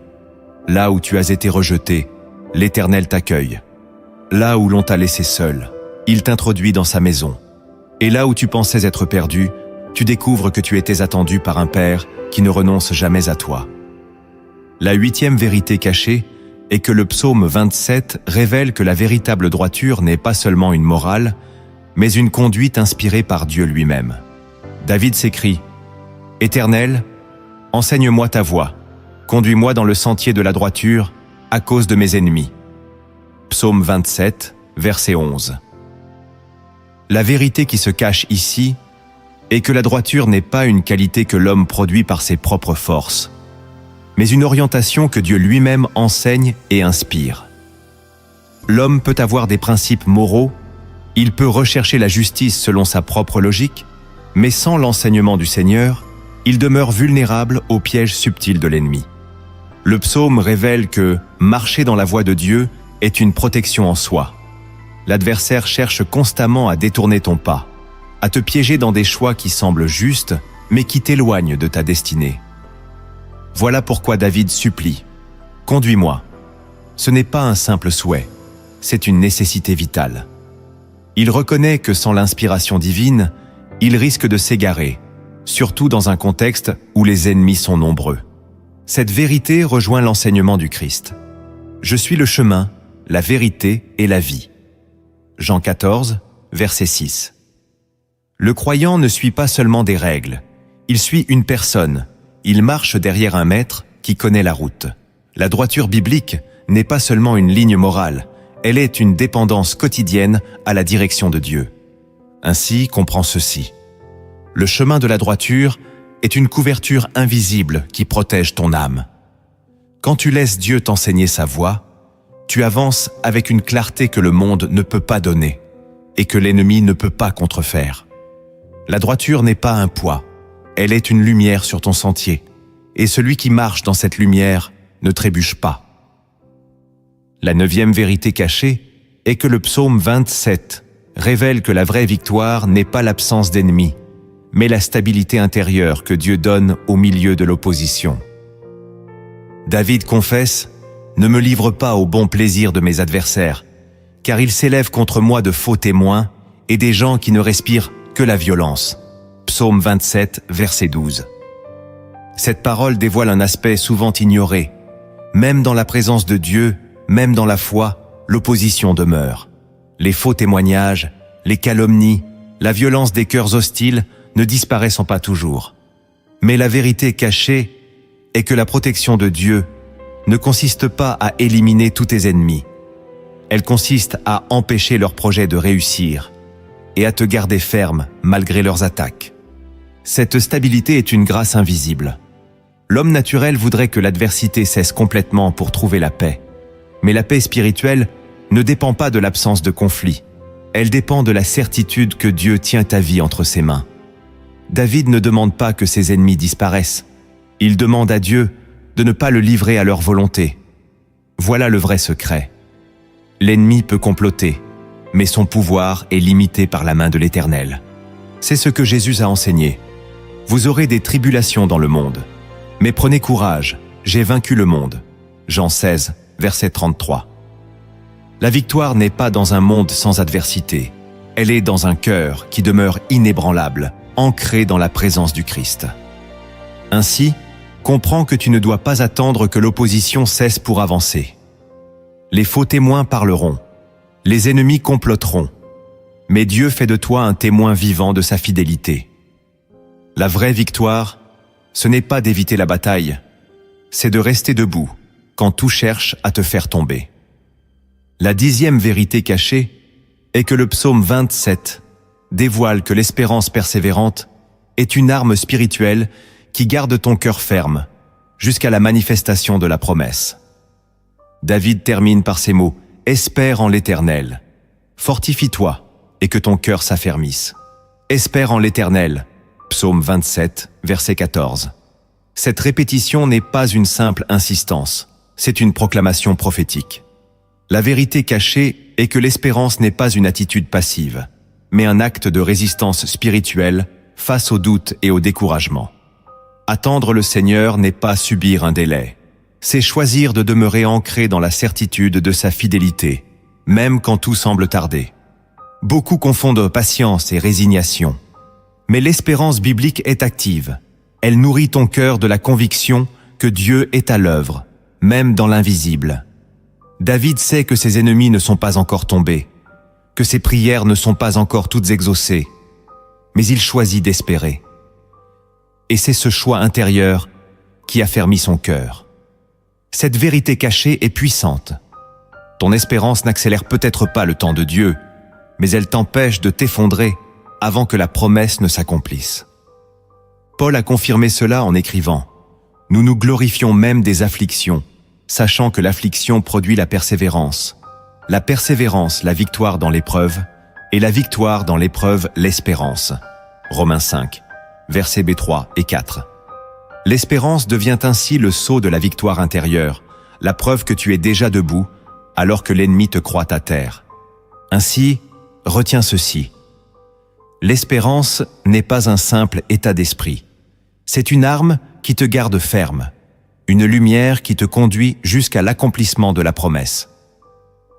Là où tu as été rejeté, l'Éternel t'accueille. Là où l'on t'a laissé seul, il t'introduit dans sa maison. Et là où tu pensais être perdu, tu découvres que tu étais attendu par un Père qui ne renonce jamais à toi. La 8e vérité cachée et que le psaume 27 révèle que la véritable droiture n'est pas seulement une morale, mais une conduite inspirée par Dieu lui-même. David s'écrie « Éternel, enseigne-moi ta voie, conduis-moi dans le sentier de la droiture à cause de mes ennemis. » Psaume 27, verset 11. La vérité qui se cache ici est que la droiture n'est pas une qualité que l'homme produit par ses propres forces, mais une orientation que Dieu lui-même enseigne et inspire. L'homme peut avoir des principes moraux, il peut rechercher la justice selon sa propre logique, mais sans l'enseignement du Seigneur, il demeure vulnérable aux pièges subtils de l'ennemi. Le psaume révèle que marcher dans la voie de Dieu est une protection en soi. L'adversaire cherche constamment à détourner ton pas, à te piéger dans des choix qui semblent justes, mais qui t'éloignent de ta destinée. Voilà pourquoi David supplie « Conduis-moi ». Ce n'est pas un simple souhait, c'est une nécessité vitale. Il reconnaît que sans l'inspiration divine, il risque de s'égarer, surtout dans un contexte où les ennemis sont nombreux. Cette vérité rejoint l'enseignement du Christ. « Je suis le chemin, la vérité et la vie ». Jean 14, verset 6. Le croyant ne suit pas seulement des règles, il suit une personne, il marche derrière un maître qui connaît la route. La droiture biblique n'est pas seulement une ligne morale, elle est une dépendance quotidienne à la direction de Dieu. Ainsi, comprends ceci. Le chemin de la droiture est une couverture invisible qui protège ton âme. Quand tu laisses Dieu t'enseigner sa voie, tu avances avec une clarté que le monde ne peut pas donner et que l'ennemi ne peut pas contrefaire. La droiture n'est pas un poids, elle est une lumière sur ton sentier, et celui qui marche dans cette lumière ne trébuche pas. La 9e vérité cachée est que le psaume 27 révèle que la vraie victoire n'est pas l'absence d'ennemis, mais la stabilité intérieure que Dieu donne au milieu de l'opposition. David confesse « Ne me livre pas au bon plaisir de mes adversaires, car ils s'élèvent contre moi de faux témoins et des gens qui ne respirent que la violence. » Psaume 27, verset 12. Cette parole dévoile un aspect souvent ignoré. Même dans la présence de Dieu, même dans la foi, l'opposition demeure. Les faux témoignages, les calomnies, la violence des cœurs hostiles ne disparaissent pas toujours. Mais la vérité cachée est que la protection de Dieu ne consiste pas à éliminer tous tes ennemis. Elle consiste à empêcher leurs projets de réussir et à te garder ferme malgré leurs attaques. Cette stabilité est une grâce invisible. L'homme naturel voudrait que l'adversité cesse complètement pour trouver la paix. Mais la paix spirituelle ne dépend pas de l'absence de conflit. Elle dépend de la certitude que Dieu tient ta vie entre ses mains. David ne demande pas que ses ennemis disparaissent. Il demande à Dieu de ne pas le livrer à leur volonté. Voilà le vrai secret. L'ennemi peut comploter, mais son pouvoir est limité par la main de l'Éternel. C'est ce que Jésus a enseigné. Vous aurez des tribulations dans le monde, mais prenez courage, j'ai vaincu le monde. Jean 16, verset 33. La victoire n'est pas dans un monde sans adversité. Elle est dans un cœur qui demeure inébranlable, ancré dans la présence du Christ. Ainsi, comprends que tu ne dois pas attendre que l'opposition cesse pour avancer. Les faux témoins parleront, les ennemis comploteront, mais Dieu fait de toi un témoin vivant de sa fidélité. La vraie victoire, ce n'est pas d'éviter la bataille, c'est de rester debout quand tout cherche à te faire tomber. La 10e vérité cachée est que le psaume 27 dévoile que l'espérance persévérante est une arme spirituelle qui garde ton cœur ferme jusqu'à la manifestation de la promesse. David termine par ces mots « Espère en l'Éternel, fortifie-toi et que ton cœur s'affermisse. Espère en l'Éternel » Psaume 27, verset 14. Cette répétition n'est pas une simple insistance, c'est une proclamation prophétique. La vérité cachée est que l'espérance n'est pas une attitude passive, mais un acte de résistance spirituelle face aux doutes et au découragement. Attendre le Seigneur n'est pas subir un délai, c'est choisir de demeurer ancré dans la certitude de sa fidélité, même quand tout semble tarder. Beaucoup confondent patience et résignation, mais l'espérance biblique est active. Elle nourrit ton cœur de la conviction que Dieu est à l'œuvre, même dans l'invisible. David sait que ses ennemis ne sont pas encore tombés, que ses prières ne sont pas encore toutes exaucées, mais il choisit d'espérer. Et c'est ce choix intérieur qui affermit son cœur. Cette vérité cachée est puissante. Ton espérance n'accélère peut-être pas le temps de Dieu, mais elle t'empêche de t'effondrer avant que la promesse ne s'accomplisse. Paul a confirmé cela en écrivant « Nous nous glorifions même des afflictions, sachant que l'affliction produit la persévérance. La persévérance, la victoire dans l'épreuve, et la victoire dans l'épreuve, l'espérance. » Romains 5, versets B3 et 4. L'espérance devient ainsi le sceau de la victoire intérieure, la preuve que tu es déjà debout, alors que l'ennemi te croit à terre. Ainsi, retiens ceci. L'espérance n'est pas un simple état d'esprit. C'est une arme qui te garde ferme, une lumière qui te conduit jusqu'à l'accomplissement de la promesse.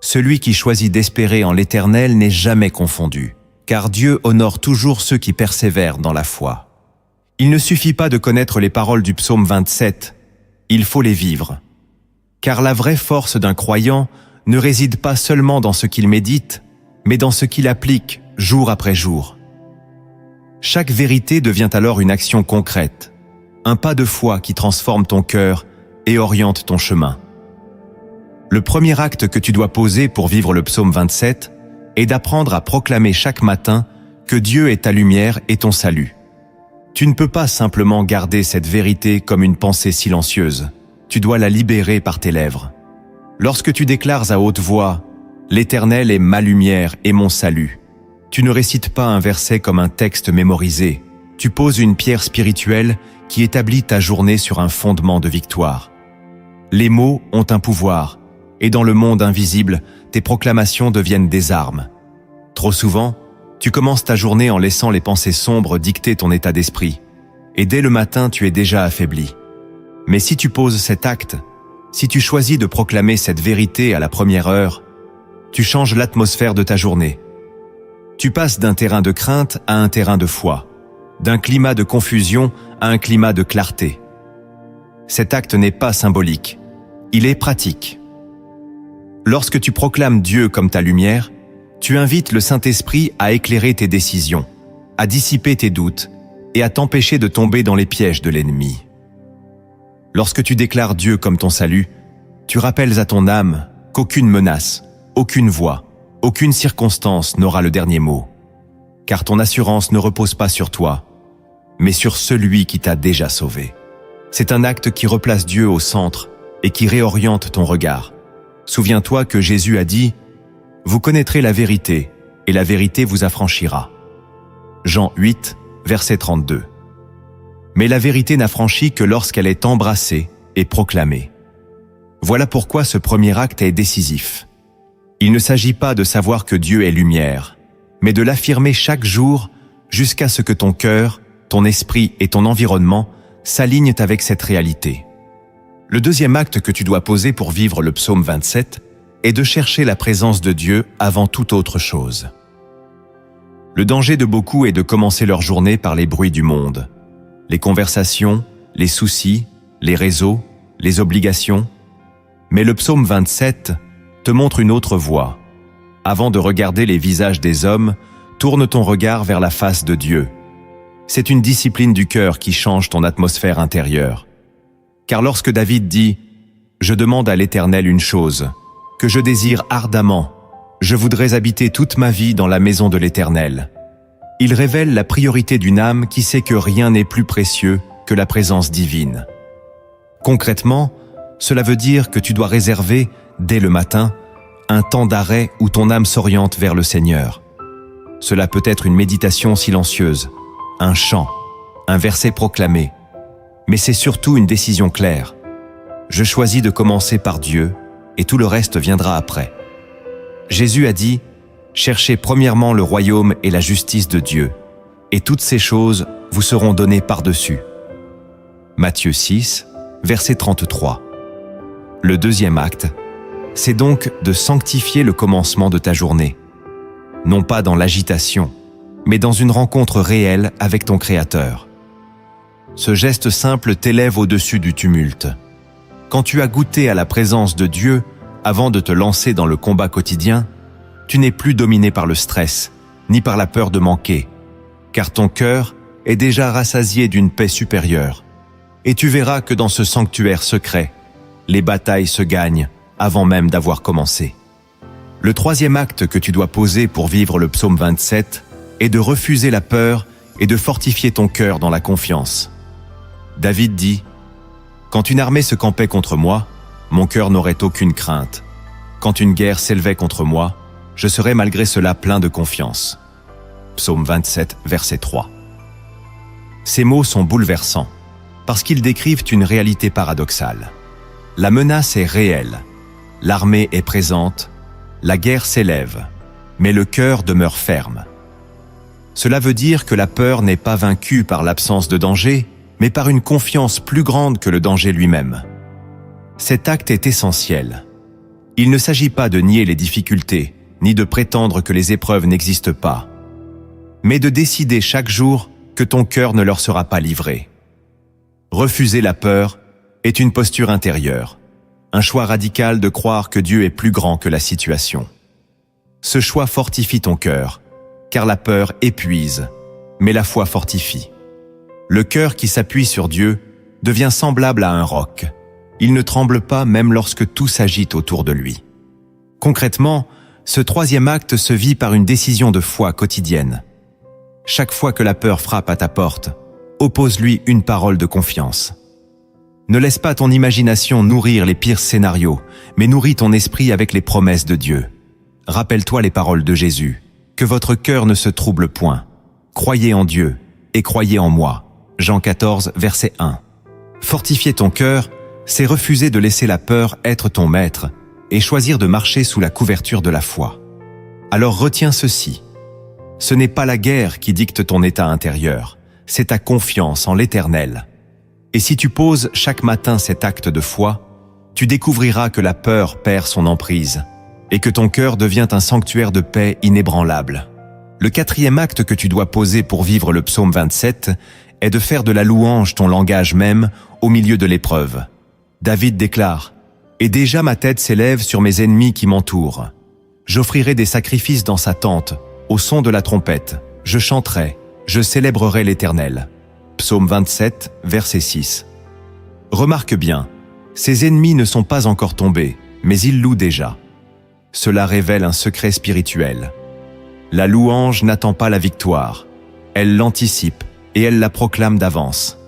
Celui qui choisit d'espérer en l'Éternel n'est jamais confondu, car Dieu honore toujours ceux qui persévèrent dans la foi. Il ne suffit pas de connaître les paroles du psaume 27, il faut les vivre. Car la vraie force d'un croyant ne réside pas seulement dans ce qu'il médite, mais dans ce qu'il applique jour après jour. Chaque vérité devient alors une action concrète, un pas de foi qui transforme ton cœur et oriente ton chemin. Le premier acte que tu dois poser pour vivre le psaume 27 est d'apprendre à proclamer chaque matin que Dieu est ta lumière et ton salut. Tu ne peux pas simplement garder cette vérité comme une pensée silencieuse. Tu dois la libérer par tes lèvres. Lorsque tu déclares à haute voix « L'Éternel est ma lumière et mon salut », tu ne récites pas un verset comme un texte mémorisé. Tu poses une pierre spirituelle qui établit ta journée sur un fondement de victoire. Les mots ont un pouvoir, et dans le monde invisible, tes proclamations deviennent des armes. Trop souvent, tu commences ta journée en laissant les pensées sombres dicter ton état d'esprit, et dès le matin tu es déjà affaibli. Mais si tu poses cet acte, si tu choisis de proclamer cette vérité à la première heure, tu changes l'atmosphère de ta journée. Tu passes d'un terrain de crainte à un terrain de foi, d'un climat de confusion à un climat de clarté. Cet acte n'est pas symbolique, il est pratique. Lorsque tu proclames Dieu comme ta lumière, tu invites le Saint-Esprit à éclairer tes décisions, à dissiper tes doutes et à t'empêcher de tomber dans les pièges de l'ennemi. Lorsque tu déclares Dieu comme ton salut, tu rappelles à ton âme qu'aucune menace, aucune voix, aucune circonstance n'aura le dernier mot, car ton assurance ne repose pas sur toi, mais sur celui qui t'a déjà sauvé. C'est un acte qui replace Dieu au centre et qui réoriente ton regard. Souviens-toi que Jésus a dit « Vous connaîtrez la vérité, et la vérité vous affranchira. » Jean 8, verset 32. Mais la vérité n'affranchit que lorsqu'elle est embrassée et proclamée. Voilà pourquoi ce premier acte est décisif. Il ne s'agit pas de savoir que Dieu est lumière, mais de l'affirmer chaque jour jusqu'à ce que ton cœur, ton esprit et ton environnement s'alignent avec cette réalité. Le deuxième acte que tu dois poser pour vivre le psaume 27 est de chercher la présence de Dieu avant toute autre chose. Le danger de beaucoup est de commencer leur journée par les bruits du monde. Les conversations, les soucis, les réseaux, les obligations. Mais le psaume 27 te montre une autre voie. Avant de regarder les visages des hommes, tourne ton regard vers la face de Dieu. C'est une discipline du cœur qui change ton atmosphère intérieure. Car lorsque David dit « Je demande à l'Éternel une chose, que je désire ardemment, je voudrais habiter toute ma vie dans la maison de l'Éternel », il révèle la priorité d'une âme qui sait que rien n'est plus précieux que la présence divine. Concrètement, cela veut dire que tu dois réserver, dès le matin, un temps d'arrêt où ton âme s'oriente vers le Seigneur. Cela peut être une méditation silencieuse, un chant, un verset proclamé, mais c'est surtout une décision claire. Je choisis de commencer par Dieu et tout le reste viendra après. Jésus a dit « Cherchez premièrement le royaume et la justice de Dieu, et toutes ces choses vous seront données par-dessus. » Matthieu 6, verset 33. Le deuxième acte, c'est donc de sanctifier le commencement de ta journée. Non pas dans l'agitation, mais dans une rencontre réelle avec ton Créateur. Ce geste simple t'élève au-dessus du tumulte. Quand tu as goûté à la présence de Dieu, avant de te lancer dans le combat quotidien, tu n'es plus dominé par le stress, ni par la peur de manquer, car ton cœur est déjà rassasié d'une paix supérieure. Et tu verras que dans ce sanctuaire secret, les batailles se gagnent avant même d'avoir commencé. Le troisième acte que tu dois poser pour vivre le psaume 27 est de refuser la peur et de fortifier ton cœur dans la confiance. David dit « Quand une armée se campait contre moi, mon cœur n'aurait aucune crainte. Quand une guerre s'élevait contre moi, je serais malgré cela plein de confiance. » Psaume 27, verset 3. Ces mots sont bouleversants, parce qu'ils décrivent une réalité paradoxale. La menace est réelle, l'armée est présente, la guerre s'élève, mais le cœur demeure ferme. Cela veut dire que la peur n'est pas vaincue par l'absence de danger, mais par une confiance plus grande que le danger lui-même. Cet acte est essentiel. Il ne s'agit pas de nier les difficultés, ni de prétendre que les épreuves n'existent pas, mais de décider chaque jour que ton cœur ne leur sera pas livré. Refuser la peur est une posture intérieure, un choix radical de croire que Dieu est plus grand que la situation. Ce choix fortifie ton cœur, car la peur épuise, mais la foi fortifie. Le cœur qui s'appuie sur Dieu devient semblable à un roc. Il ne tremble pas même lorsque tout s'agite autour de lui. Concrètement, ce troisième acte se vit par une décision de foi quotidienne. Chaque fois que la peur frappe à ta porte, oppose-lui une parole de confiance. Ne laisse pas ton imagination nourrir les pires scénarios, mais nourris ton esprit avec les promesses de Dieu. Rappelle-toi les paroles de Jésus, que votre cœur ne se trouble point. Croyez en Dieu et croyez en moi. Jean 14, verset 1. Fortifier ton cœur, c'est refuser de laisser la peur être ton maître et choisir de marcher sous la couverture de la foi. Alors retiens ceci. Ce n'est pas la guerre qui dicte ton état intérieur, c'est ta confiance en l'Éternel. Et si tu poses chaque matin cet acte de foi, tu découvriras que la peur perd son emprise et que ton cœur devient un sanctuaire de paix inébranlable. Le quatrième acte que tu dois poser pour vivre le psaume 27 est de faire de la louange ton langage même au milieu de l'épreuve. David déclare « Et déjà ma tête s'élève sur mes ennemis qui m'entourent. J'offrirai des sacrifices dans sa tente, au son de la trompette. Je chanterai, je célébrerai l'Éternel. » Psaume 27, verset 6. Remarque bien, ses ennemis ne sont pas encore tombés, mais ils louent déjà. Cela révèle un secret spirituel. La louange n'attend pas la victoire, elle l'anticipe et elle la proclame d'avance.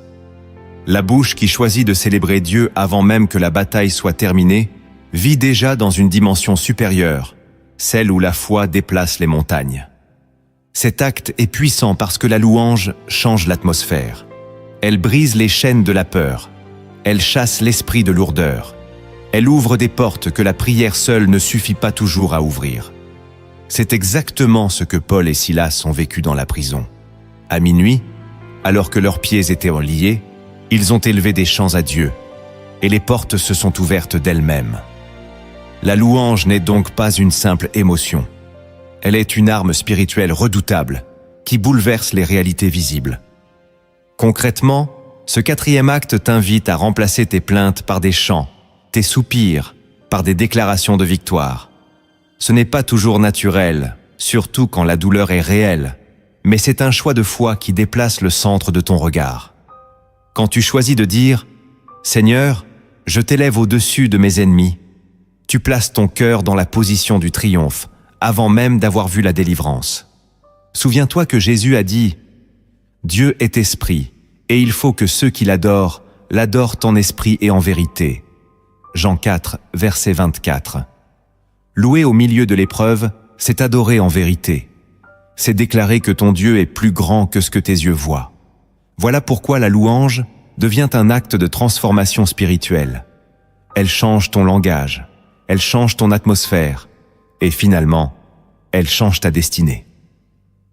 La bouche qui choisit de célébrer Dieu avant même que la bataille soit terminée vit déjà dans une dimension supérieure, celle où la foi déplace les montagnes. Cet acte est puissant parce que la louange change l'atmosphère. Elle brise les chaînes de la peur. Elle chasse l'esprit de lourdeur. Elle ouvre des portes que la prière seule ne suffit pas toujours à ouvrir. C'est exactement ce que Paul et Silas ont vécu dans la prison. À minuit, alors que leurs pieds étaient liés, ils ont élevé des chants à Dieu, et les portes se sont ouvertes d'elles-mêmes. La louange n'est donc pas une simple émotion. Elle est une arme spirituelle redoutable qui bouleverse les réalités visibles. Concrètement, ce quatrième acte t'invite à remplacer tes plaintes par des chants, tes soupirs par des déclarations de victoire. Ce n'est pas toujours naturel, surtout quand la douleur est réelle, mais c'est un choix de foi qui déplace le centre de ton regard. Quand tu choisis de dire « Seigneur, je t'élève au-dessus de mes ennemis », tu places ton cœur dans la position du triomphe, avant même d'avoir vu la délivrance. Souviens-toi que Jésus a dit « Dieu est esprit, et il faut que ceux qui l'adorent en esprit et en vérité. » Jean 4, verset 24. Louer au milieu de l'épreuve, c'est adorer en vérité. C'est déclarer que ton Dieu est plus grand que ce que tes yeux voient. Voilà pourquoi la louange devient un acte de transformation spirituelle. Elle change ton langage, elle change ton atmosphère, et finalement, elle change ta destinée.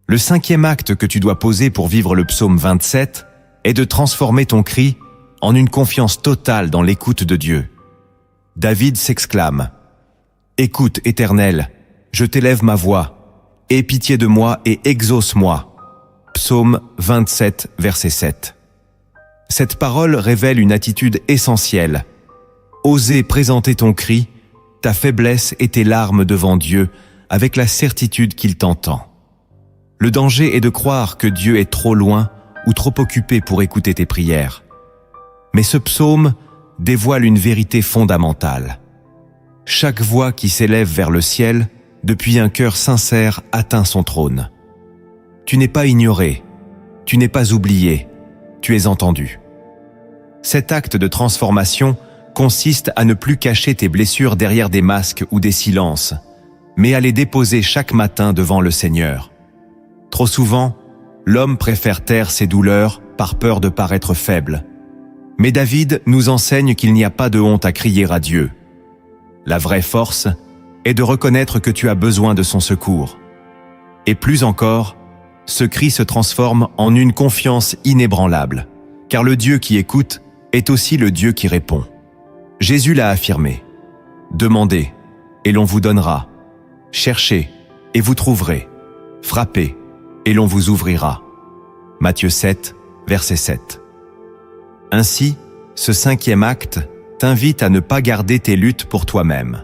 Le cinquième acte que tu dois poser pour vivre le psaume 27 est de transformer ton cri en une confiance totale dans l'écoute de Dieu. David s'exclame « Écoute, Éternel, je t'élève ma voix, aie pitié de moi et exauce-moi. » Psaume 27, verset 7. Cette parole révèle une attitude essentielle. Oser présenter ton cri ta faiblesse et tes larmes devant Dieu avec la certitude qu'il t'entend. Le danger est de croire que Dieu est trop loin ou trop occupé pour écouter tes prières. Mais ce psaume dévoile une vérité fondamentale. Chaque voix qui s'élève vers le ciel, depuis un cœur sincère, atteint son trône. Tu n'es pas ignoré, tu n'es pas oublié, tu es entendu. Cet acte de transformation consiste à ne plus cacher tes blessures derrière des masques ou des silences, mais à les déposer chaque matin devant le Seigneur. Trop souvent, l'homme préfère taire ses douleurs par peur de paraître faible. Mais David nous enseigne qu'il n'y a pas de honte à crier à Dieu. La vraie force est de reconnaître que tu as besoin de son secours. Et plus encore, ce cri se transforme en une confiance inébranlable, car le Dieu qui écoute est aussi le Dieu qui répond. Jésus l'a affirmé. Demandez, et l'on vous donnera. Cherchez, et vous trouverez. Frappez, et l'on vous ouvrira. Matthieu 7, verset 7. Ainsi, ce 5e acte t'invite à ne pas garder tes luttes pour toi-même.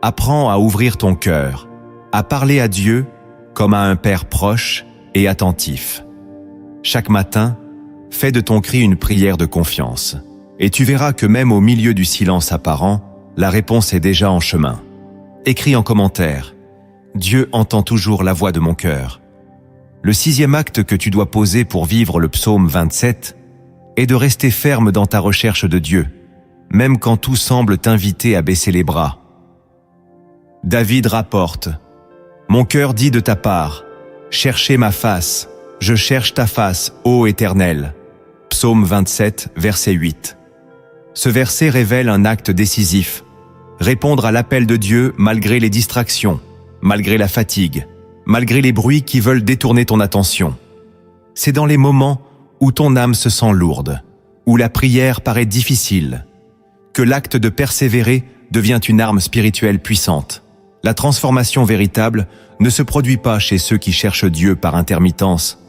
Apprends à ouvrir ton cœur, à parler à Dieu comme à un Père proche et attentif. Chaque matin, fais de ton cri une prière de confiance, et tu verras que même au milieu du silence apparent, la réponse est déjà en chemin. Écris en commentaire « Dieu entend toujours la voix de mon cœur ». Le 6e acte que tu dois poser pour vivre le psaume 27 est de rester ferme dans ta recherche de Dieu, même quand tout semble t'inviter à baisser les bras. David rapporte « Mon cœur dit de ta part, cherchez ma face, je cherche ta face, ô Éternel ». Psaume 27, verset 8. Ce verset révèle un acte décisif, répondre à l'appel de Dieu malgré les distractions, malgré la fatigue, malgré les bruits qui veulent détourner ton attention. C'est dans les moments où ton âme se sent lourde, où la prière paraît difficile, que l'acte de persévérer devient une arme spirituelle puissante. La transformation véritable ne se produit pas chez ceux qui cherchent Dieu par intermittence,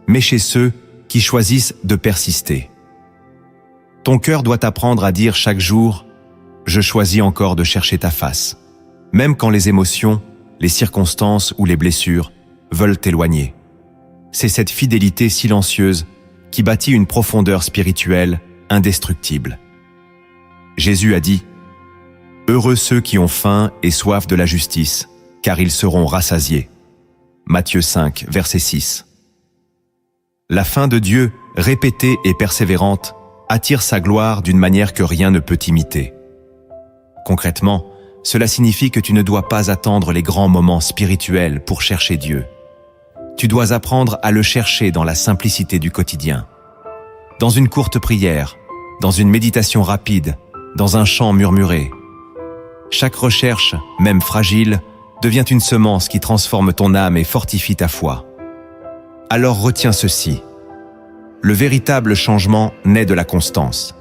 mais chez ceux qui choisissent de persister. Ton cœur doit apprendre à dire chaque jour « Je choisis encore de chercher ta face », même quand les émotions, les circonstances ou les blessures veulent t'éloigner. C'est cette fidélité silencieuse qui bâtit une profondeur spirituelle indestructible. Jésus a dit « Heureux ceux qui ont faim et soif de la justice, car ils seront rassasiés. » Matthieu 5, verset 6. La faim de Dieu, répétée et persévérante, attire sa gloire d'une manière que rien ne peut imiter. Concrètement, cela signifie que tu ne dois pas attendre les grands moments spirituels pour chercher Dieu. Tu dois apprendre à le chercher dans la simplicité du quotidien. Dans une courte prière, dans une méditation rapide, dans un chant murmuré. Chaque recherche, même fragile, devient une semence qui transforme ton âme et fortifie ta foi. Alors retiens ceci. Le véritable changement naît de la constance.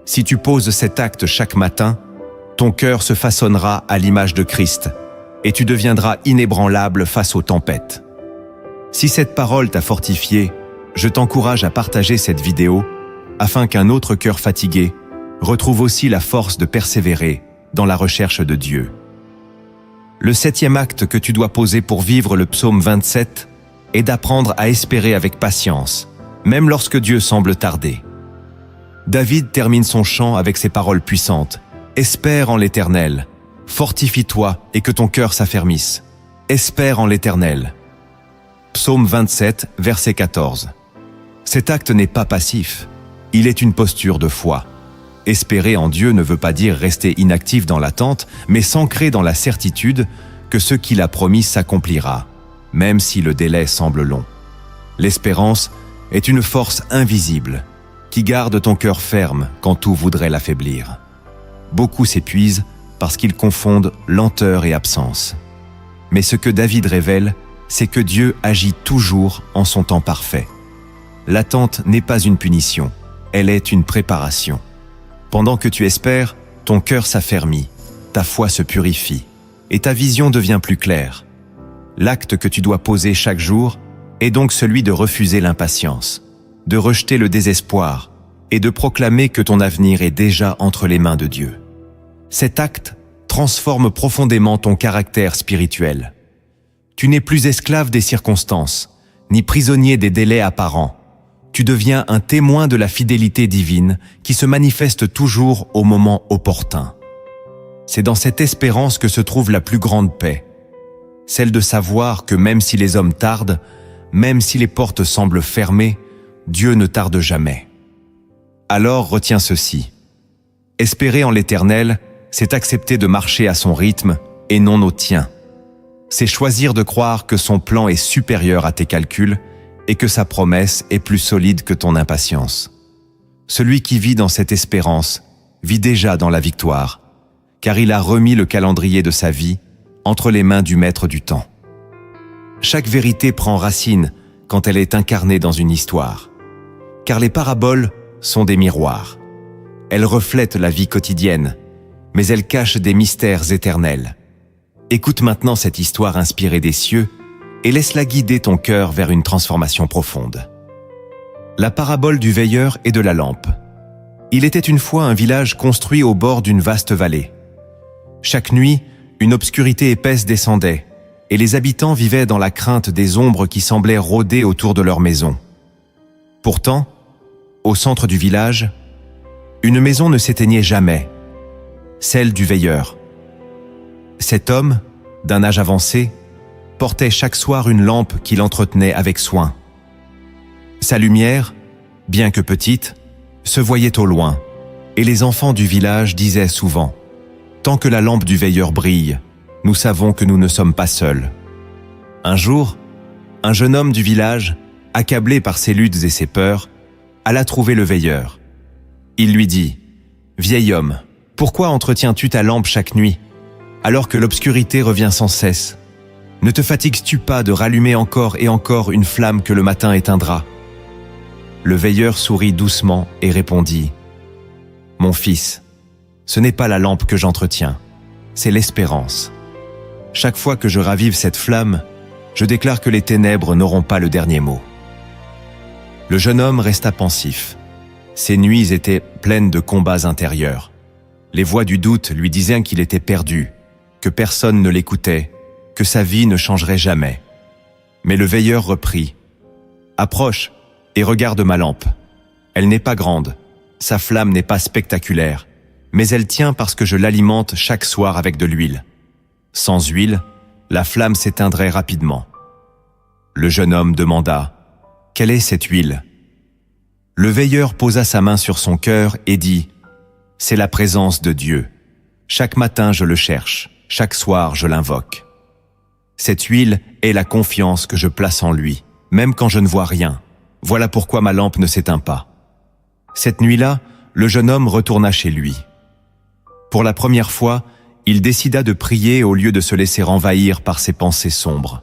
Si tu poses cet acte chaque matin, ton cœur se façonnera à l'image de Christ et tu deviendras inébranlable face aux tempêtes. Si cette parole t'a fortifié, je t'encourage à partager cette vidéo afin qu'un autre cœur fatigué retrouve aussi la force de persévérer dans la recherche de Dieu. Le 7e acte que tu dois poser pour vivre le psaume 27 est d'apprendre à espérer avec patience, même lorsque Dieu semble tarder. David termine son chant avec ces paroles puissantes. « Espère en l'Éternel, fortifie-toi et que ton cœur s'affermisse. Espère en l'Éternel. » Psaume 27, verset 14. Cet acte n'est pas passif, il est une posture de foi. Espérer en Dieu ne veut pas dire rester inactif dans l'attente, mais s'ancrer dans la certitude que ce qu'il a promis s'accomplira, même si le délai semble long. L'espérance est une force invisible qui garde ton cœur ferme quand tout voudrait l'affaiblir. Beaucoup s'épuisent parce qu'ils confondent lenteur et absence. Mais ce que David révèle, c'est que Dieu agit toujours en son temps parfait. L'attente n'est pas une punition, elle est une préparation. Pendant que tu espères, ton cœur s'affermit, ta foi se purifie et ta vision devient plus claire. L'acte que tu dois poser chaque jour est donc celui de refuser l'impatience, de rejeter le désespoir et de proclamer que ton avenir est déjà entre les mains de Dieu. Cet acte transforme profondément ton caractère spirituel. Tu n'es plus esclave des circonstances, ni prisonnier des délais apparents. Tu deviens un témoin de la fidélité divine qui se manifeste toujours au moment opportun. C'est dans cette espérance que se trouve la plus grande paix, celle de savoir que même si les hommes tardent, même si les portes semblent fermées, Dieu ne tarde jamais. Alors retiens ceci. Espérer en l'Éternel, c'est accepter de marcher à son rythme et non au tien. C'est choisir de croire que son plan est supérieur à tes calculs et que sa promesse est plus solide que ton impatience. Celui qui vit dans cette espérance vit déjà dans la victoire, car il a remis le calendrier de sa vie entre les mains du Maître du temps. Chaque vérité prend racine quand elle est incarnée dans une histoire, car les paraboles sont des miroirs. Elles reflètent la vie quotidienne, mais elles cachent des mystères éternels. Écoute maintenant cette histoire inspirée des cieux et laisse-la guider ton cœur vers une transformation profonde. La parabole du veilleur et de la lampe. Il était une fois un village construit au bord d'une vaste vallée. Chaque nuit, une obscurité épaisse descendait, et les habitants vivaient dans la crainte des ombres qui semblaient rôder autour de leur maison. Pourtant, au centre du village, une maison ne s'éteignait jamais, celle du veilleur. Cet homme, d'un âge avancé, portait chaque soir une lampe qu'il entretenait avec soin. Sa lumière, bien que petite, se voyait au loin, et les enfants du village disaient souvent « Tant que la lampe du veilleur brille, nous savons que nous ne sommes pas seuls. » Un jour, un jeune homme du village, accablé par ses luttes et ses peurs, alla trouver le veilleur. Il lui dit « Vieil homme, pourquoi entretiens-tu ta lampe chaque nuit, alors que l'obscurité revient sans cesse? Ne te fatigues-tu pas de rallumer encore et encore une flamme que le matin éteindra ?» Le veilleur sourit doucement et répondit « Mon fils, ce n'est pas la lampe que j'entretiens, c'est l'espérance. Chaque fois que je ravive cette flamme, je déclare que les ténèbres n'auront pas le dernier mot. » Le jeune homme resta pensif. Ses nuits étaient pleines de combats intérieurs. Les voix du doute lui disaient qu'il était perdu, que personne ne l'écoutait, que sa vie ne changerait jamais. Mais le veilleur reprit « Approche et regarde ma lampe. Elle n'est pas grande, sa flamme n'est pas spectaculaire, mais elle tient parce que je l'alimente chaque soir avec de l'huile. Sans huile, la flamme s'éteindrait rapidement. » Le jeune homme demanda « Quelle est cette huile ?» Le veilleur posa sa main sur son cœur et dit « C'est la présence de Dieu. Chaque matin je le cherche, chaque soir je l'invoque. Cette huile est la confiance que je place en lui, même quand je ne vois rien. Voilà pourquoi ma lampe ne s'éteint pas. » Cette nuit-là, le jeune homme retourna chez lui. Pour la première fois, il décida de prier au lieu de se laisser envahir par ses pensées sombres.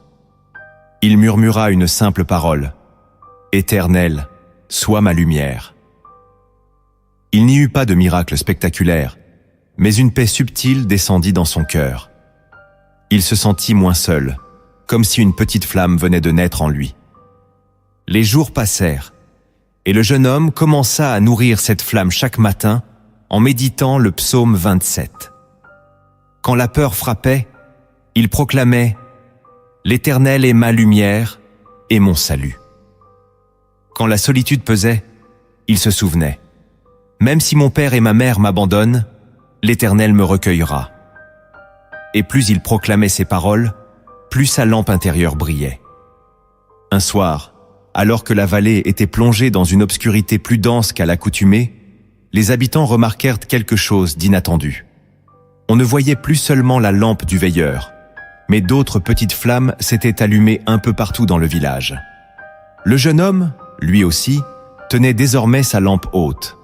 Il murmura une simple parole « Éternel, sois ma lumière. » Il n'y eut pas de miracle spectaculaire, mais une paix subtile descendit dans son cœur. Il se sentit moins seul, comme si une petite flamme venait de naître en lui. Les jours passèrent, et le jeune homme commença à nourrir cette flamme chaque matin en méditant le psaume 27. Quand la peur frappait, il proclamait « L'Éternel est ma lumière et mon salut. » Quand la solitude pesait, il se souvenait « Même si mon père et ma mère m'abandonnent, l'Éternel me recueillera. » Et plus il proclamait ces paroles, plus sa lampe intérieure brillait. Un soir, alors que la vallée était plongée dans une obscurité plus dense qu'à l'accoutumée, les habitants remarquèrent quelque chose d'inattendu. On ne voyait plus seulement la lampe du veilleur, mais d'autres petites flammes s'étaient allumées un peu partout dans le village. Le jeune homme, lui aussi, tenait désormais sa lampe haute.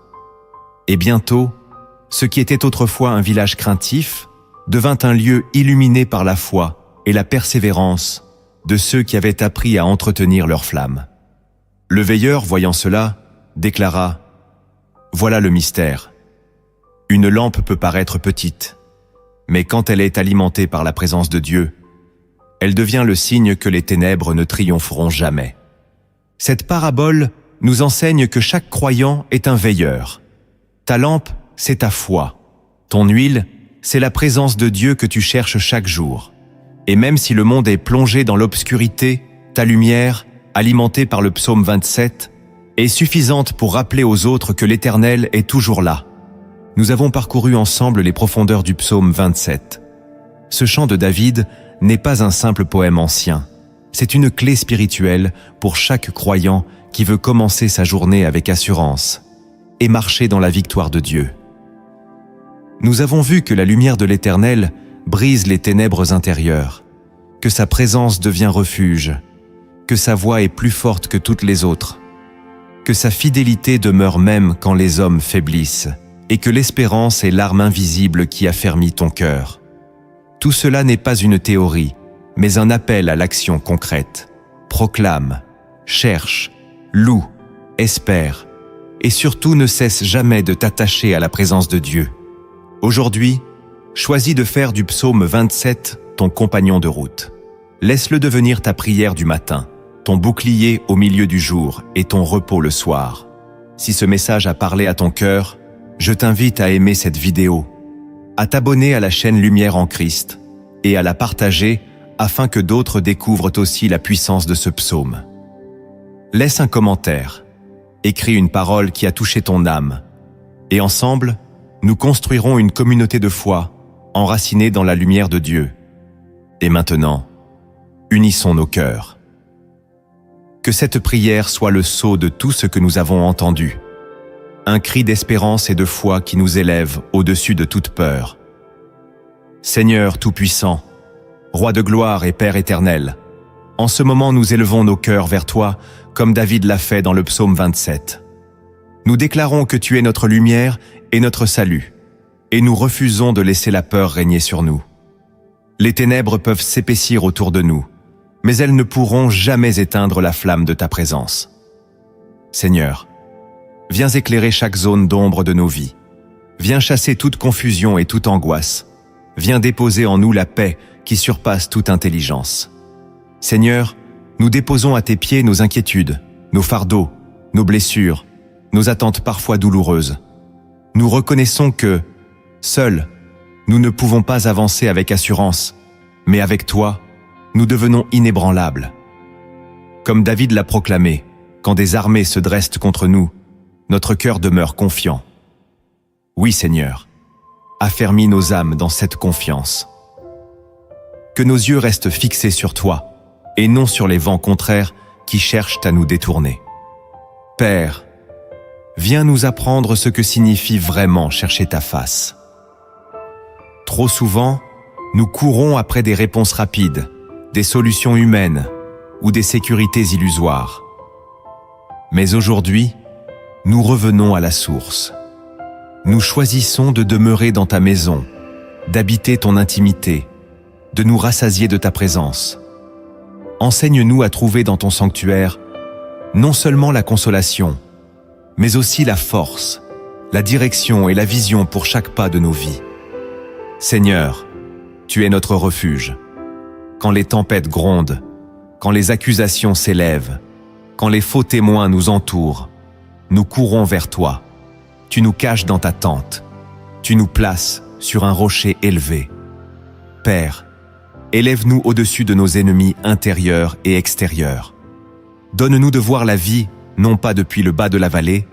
Et bientôt, ce qui était autrefois un village craintif devint un lieu illuminé par la foi et la persévérance de ceux qui avaient appris à entretenir leur flamme. Le veilleur, voyant cela, déclara « Voilà le mystère. Une lampe peut paraître petite, mais quand elle est alimentée par la présence de Dieu, elle devient le signe que les ténèbres ne triompheront jamais. » Cette parabole nous enseigne que chaque croyant est un veilleur. Ta lampe, c'est ta foi. Ton huile, c'est la présence de Dieu que tu cherches chaque jour. Et même si le monde est plongé dans l'obscurité, ta lumière, alimentée par le psaume 27, est suffisante pour rappeler aux autres que l'Éternel est toujours là. Nous avons parcouru ensemble les profondeurs du psaume 27. Ce chant de David n'est pas un simple poème ancien. C'est une clé spirituelle pour chaque croyant qui veut commencer sa journée avec assurance et marcher dans la victoire de Dieu. Nous avons vu que la lumière de l'Éternel brise les ténèbres intérieures, que sa présence devient refuge, que sa voix est plus forte que toutes les autres, que sa fidélité demeure même quand les hommes faiblissent, et que l'espérance est l'arme invisible qui affermit ton cœur. Tout cela n'est pas une théorie, mais un appel à l'action concrète. Proclame, cherche, loue, espère, et surtout ne cesse jamais de t'attacher à la présence de Dieu. Aujourd'hui, choisis de faire du psaume 27 ton compagnon de route. Laisse-le devenir ta prière du matin, ton bouclier au milieu du jour et ton repos le soir. Si ce message a parlé à ton cœur, je t'invite à aimer cette vidéo, à t'abonner à la chaîne Lumière en Christ et à la partager afin que d'autres découvrent aussi la puissance de ce psaume. Laisse un commentaire, écris une parole qui a touché ton âme, et ensemble, nous construirons une communauté de foi enracinée dans la lumière de Dieu. Et maintenant, unissons nos cœurs. Que cette prière soit le sceau de tout ce que nous avons entendu, un cri d'espérance et de foi qui nous élève au-dessus de toute peur. Seigneur Tout-Puissant, Roi de gloire et Père éternel, en ce moment nous élevons nos cœurs vers toi comme David l'a fait dans le psaume 27. Nous déclarons que tu es notre lumière et notre salut, et nous refusons de laisser la peur régner sur nous. Les ténèbres peuvent s'épaissir autour de nous, mais elles ne pourront jamais éteindre la flamme de ta présence. Seigneur, viens éclairer chaque zone d'ombre de nos vies. Viens chasser toute confusion et toute angoisse. Viens déposer en nous la paix qui surpasse toute intelligence. Seigneur, nous déposons à tes pieds nos inquiétudes, nos fardeaux, nos blessures, nos attentes parfois douloureuses. Nous reconnaissons que, seuls, nous ne pouvons pas avancer avec assurance, mais avec toi, nous devenons inébranlables. Comme David l'a proclamé, quand des armées se dressent contre nous, notre cœur demeure confiant. Oui, Seigneur, affermis nos âmes dans cette confiance. Que nos yeux restent fixés sur toi, et non sur les vents contraires qui cherchent à nous détourner. Père, viens nous apprendre ce que signifie vraiment chercher ta face. Trop souvent, nous courons après des réponses rapides, des solutions humaines ou des sécurités illusoires. Mais aujourd'hui, nous revenons à la source. Nous choisissons de demeurer dans ta maison, d'habiter ton intimité, de nous rassasier de ta présence. Enseigne-nous à trouver dans ton sanctuaire non seulement la consolation, mais aussi la force, la direction et la vision pour chaque pas de nos vies. Seigneur, tu es notre refuge. Quand les tempêtes grondent, quand les accusations s'élèvent, quand les faux témoins nous entourent, nous courons vers toi. Tu nous caches dans ta tente. Tu nous places sur un rocher élevé. Père, élève-nous au-dessus de nos ennemis intérieurs et extérieurs. Donne-nous de voir la vie, non pas depuis le bas de la vallée,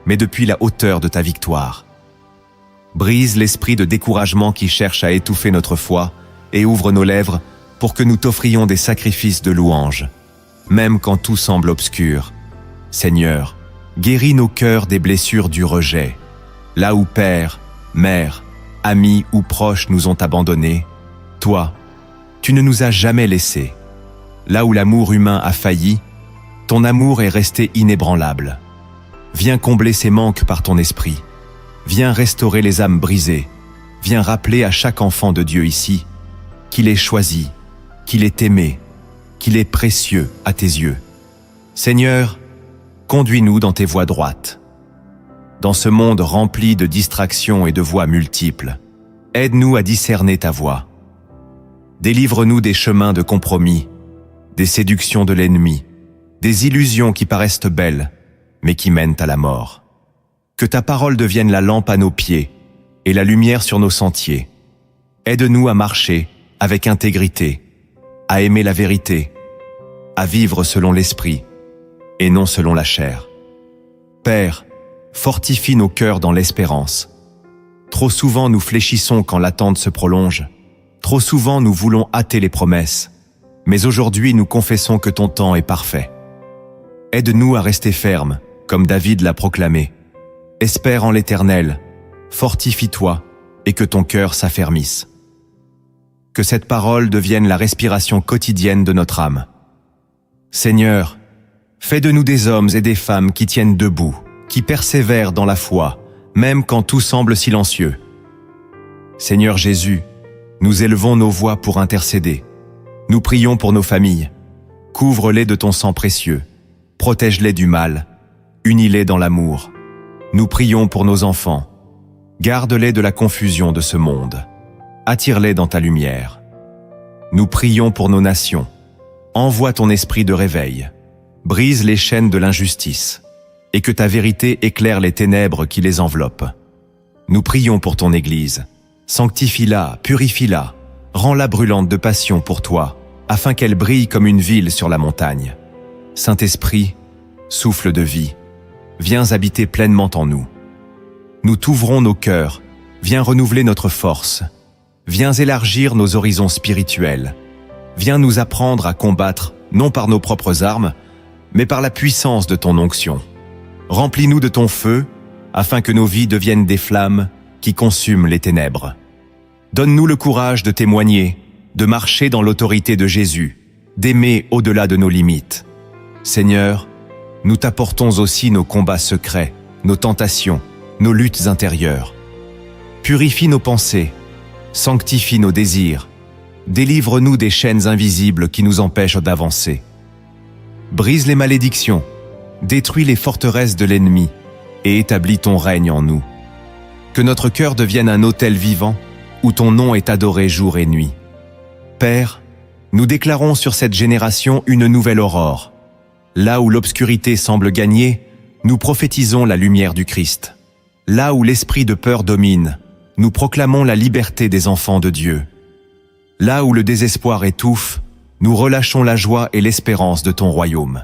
mais depuis la hauteur de ta victoire. Brise l'esprit de découragement qui cherche à étouffer notre foi et ouvre nos lèvres pour que nous t'offrions des sacrifices de louange, même quand tout semble obscur. Seigneur, guéris nos cœurs des blessures du rejet. Là où père, mère, amis ou proches nous ont abandonnés, toi, tu ne nous as jamais laissés. Là où l'amour humain a failli, ton amour est resté inébranlable. Viens combler ces manques par ton esprit. Viens restaurer les âmes brisées. Viens rappeler à chaque enfant de Dieu ici qu'il est choisi, qu'il est aimé, qu'il est précieux à tes yeux. Seigneur, conduis-nous dans tes voies droites. Dans ce monde rempli de distractions et de voies multiples, aide-nous à discerner ta voie. Délivre-nous des chemins de compromis, des séductions de l'ennemi, des illusions qui paraissent belles, mais qui mènent à la mort. Que ta parole devienne la lampe à nos pieds et la lumière sur nos sentiers. Aide-nous à marcher avec intégrité, à aimer la vérité, à vivre selon l'esprit et non selon la chair. Père, fortifie nos cœurs dans l'espérance. Trop souvent nous fléchissons quand l'attente se prolonge. Trop souvent nous voulons hâter les promesses. Mais aujourd'hui nous confessons que ton temps est parfait. Aide-nous à rester fermes, comme David l'a proclamé. Espère en l'Éternel, fortifie-toi et que ton cœur s'affermisse. Que cette parole devienne la respiration quotidienne de notre âme. Seigneur, fais de nous des hommes et des femmes qui tiennent debout, qui persévèrent dans la foi, même quand tout semble silencieux. Seigneur Jésus, nous élevons nos voix pour intercéder. Nous prions pour nos familles. Couvre-les de ton sang précieux. Protège-les du mal. Unis-les dans l'amour. Nous prions pour nos enfants. Garde-les de la confusion de ce monde. Attire-les dans ta lumière. Nous prions pour nos nations. Envoie ton esprit de réveil. Brise les chaînes de l'injustice. Et que ta vérité éclaire les ténèbres qui les enveloppent. Nous prions pour ton Église. Sanctifie-la, purifie-la. Rends-la brûlante de passion pour toi, afin qu'elle brille comme une ville sur la montagne. Saint-Esprit, souffle de vie, viens habiter pleinement en nous. Nous t'ouvrons nos cœurs, viens renouveler notre force. Viens élargir nos horizons spirituels. Viens nous apprendre à combattre, non par nos propres armes, mais par la puissance de ton onction. Remplis-nous de ton feu, afin que nos vies deviennent des flammes qui consument les ténèbres. Donne-nous le courage de témoigner, de marcher dans l'autorité de Jésus, d'aimer au-delà de nos limites. Seigneur, nous t'apportons aussi nos combats secrets, nos tentations, nos luttes intérieures. Purifie nos pensées, sanctifie nos désirs, délivre-nous des chaînes invisibles qui nous empêchent d'avancer. Brise les malédictions, détruis les forteresses de l'ennemi et établis ton règne en nous. Que notre cœur devienne un autel vivant où ton nom est adoré jour et nuit. Père, nous déclarons sur cette génération une nouvelle aurore. Là où l'obscurité semble gagner, nous prophétisons la lumière du Christ. Là où l'esprit de peur domine, nous proclamons la liberté des enfants de Dieu. Là où le désespoir étouffe, nous relâchons la joie et l'espérance de ton royaume.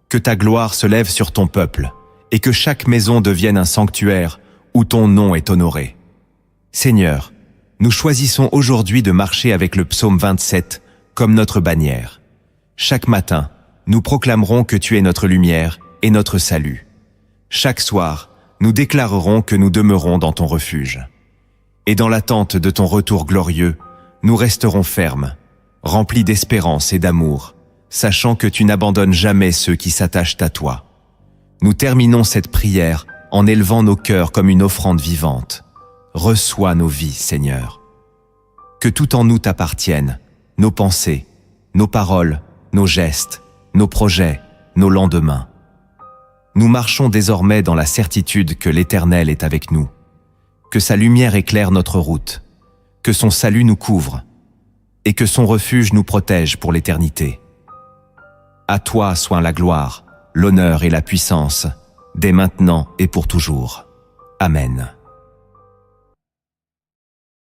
Que ta gloire se lève sur ton peuple, et que chaque maison devienne un sanctuaire où ton nom est honoré. Seigneur, nous choisissons aujourd'hui de marcher avec le psaume 27 comme notre bannière. Chaque matin, nous proclamerons que tu es notre lumière et notre salut. Chaque soir, nous déclarerons que nous demeurons dans ton refuge. Et dans l'attente de ton retour glorieux, nous resterons fermes, remplis d'espérance et d'amour, sachant que tu n'abandonnes jamais ceux qui s'attachent à toi. Nous terminons cette prière en élevant nos cœurs comme une offrande vivante. Reçois nos vies, Seigneur. Que tout en nous t'appartienne, nos pensées, nos paroles, nos gestes, nos projets, nos lendemains. Nous marchons désormais dans la certitude que l'Éternel est avec nous, que sa lumière éclaire notre route, que son salut nous couvre, et que son refuge nous protège pour l'éternité. À toi soit la gloire, l'honneur et la puissance, dès maintenant et pour toujours. Amen.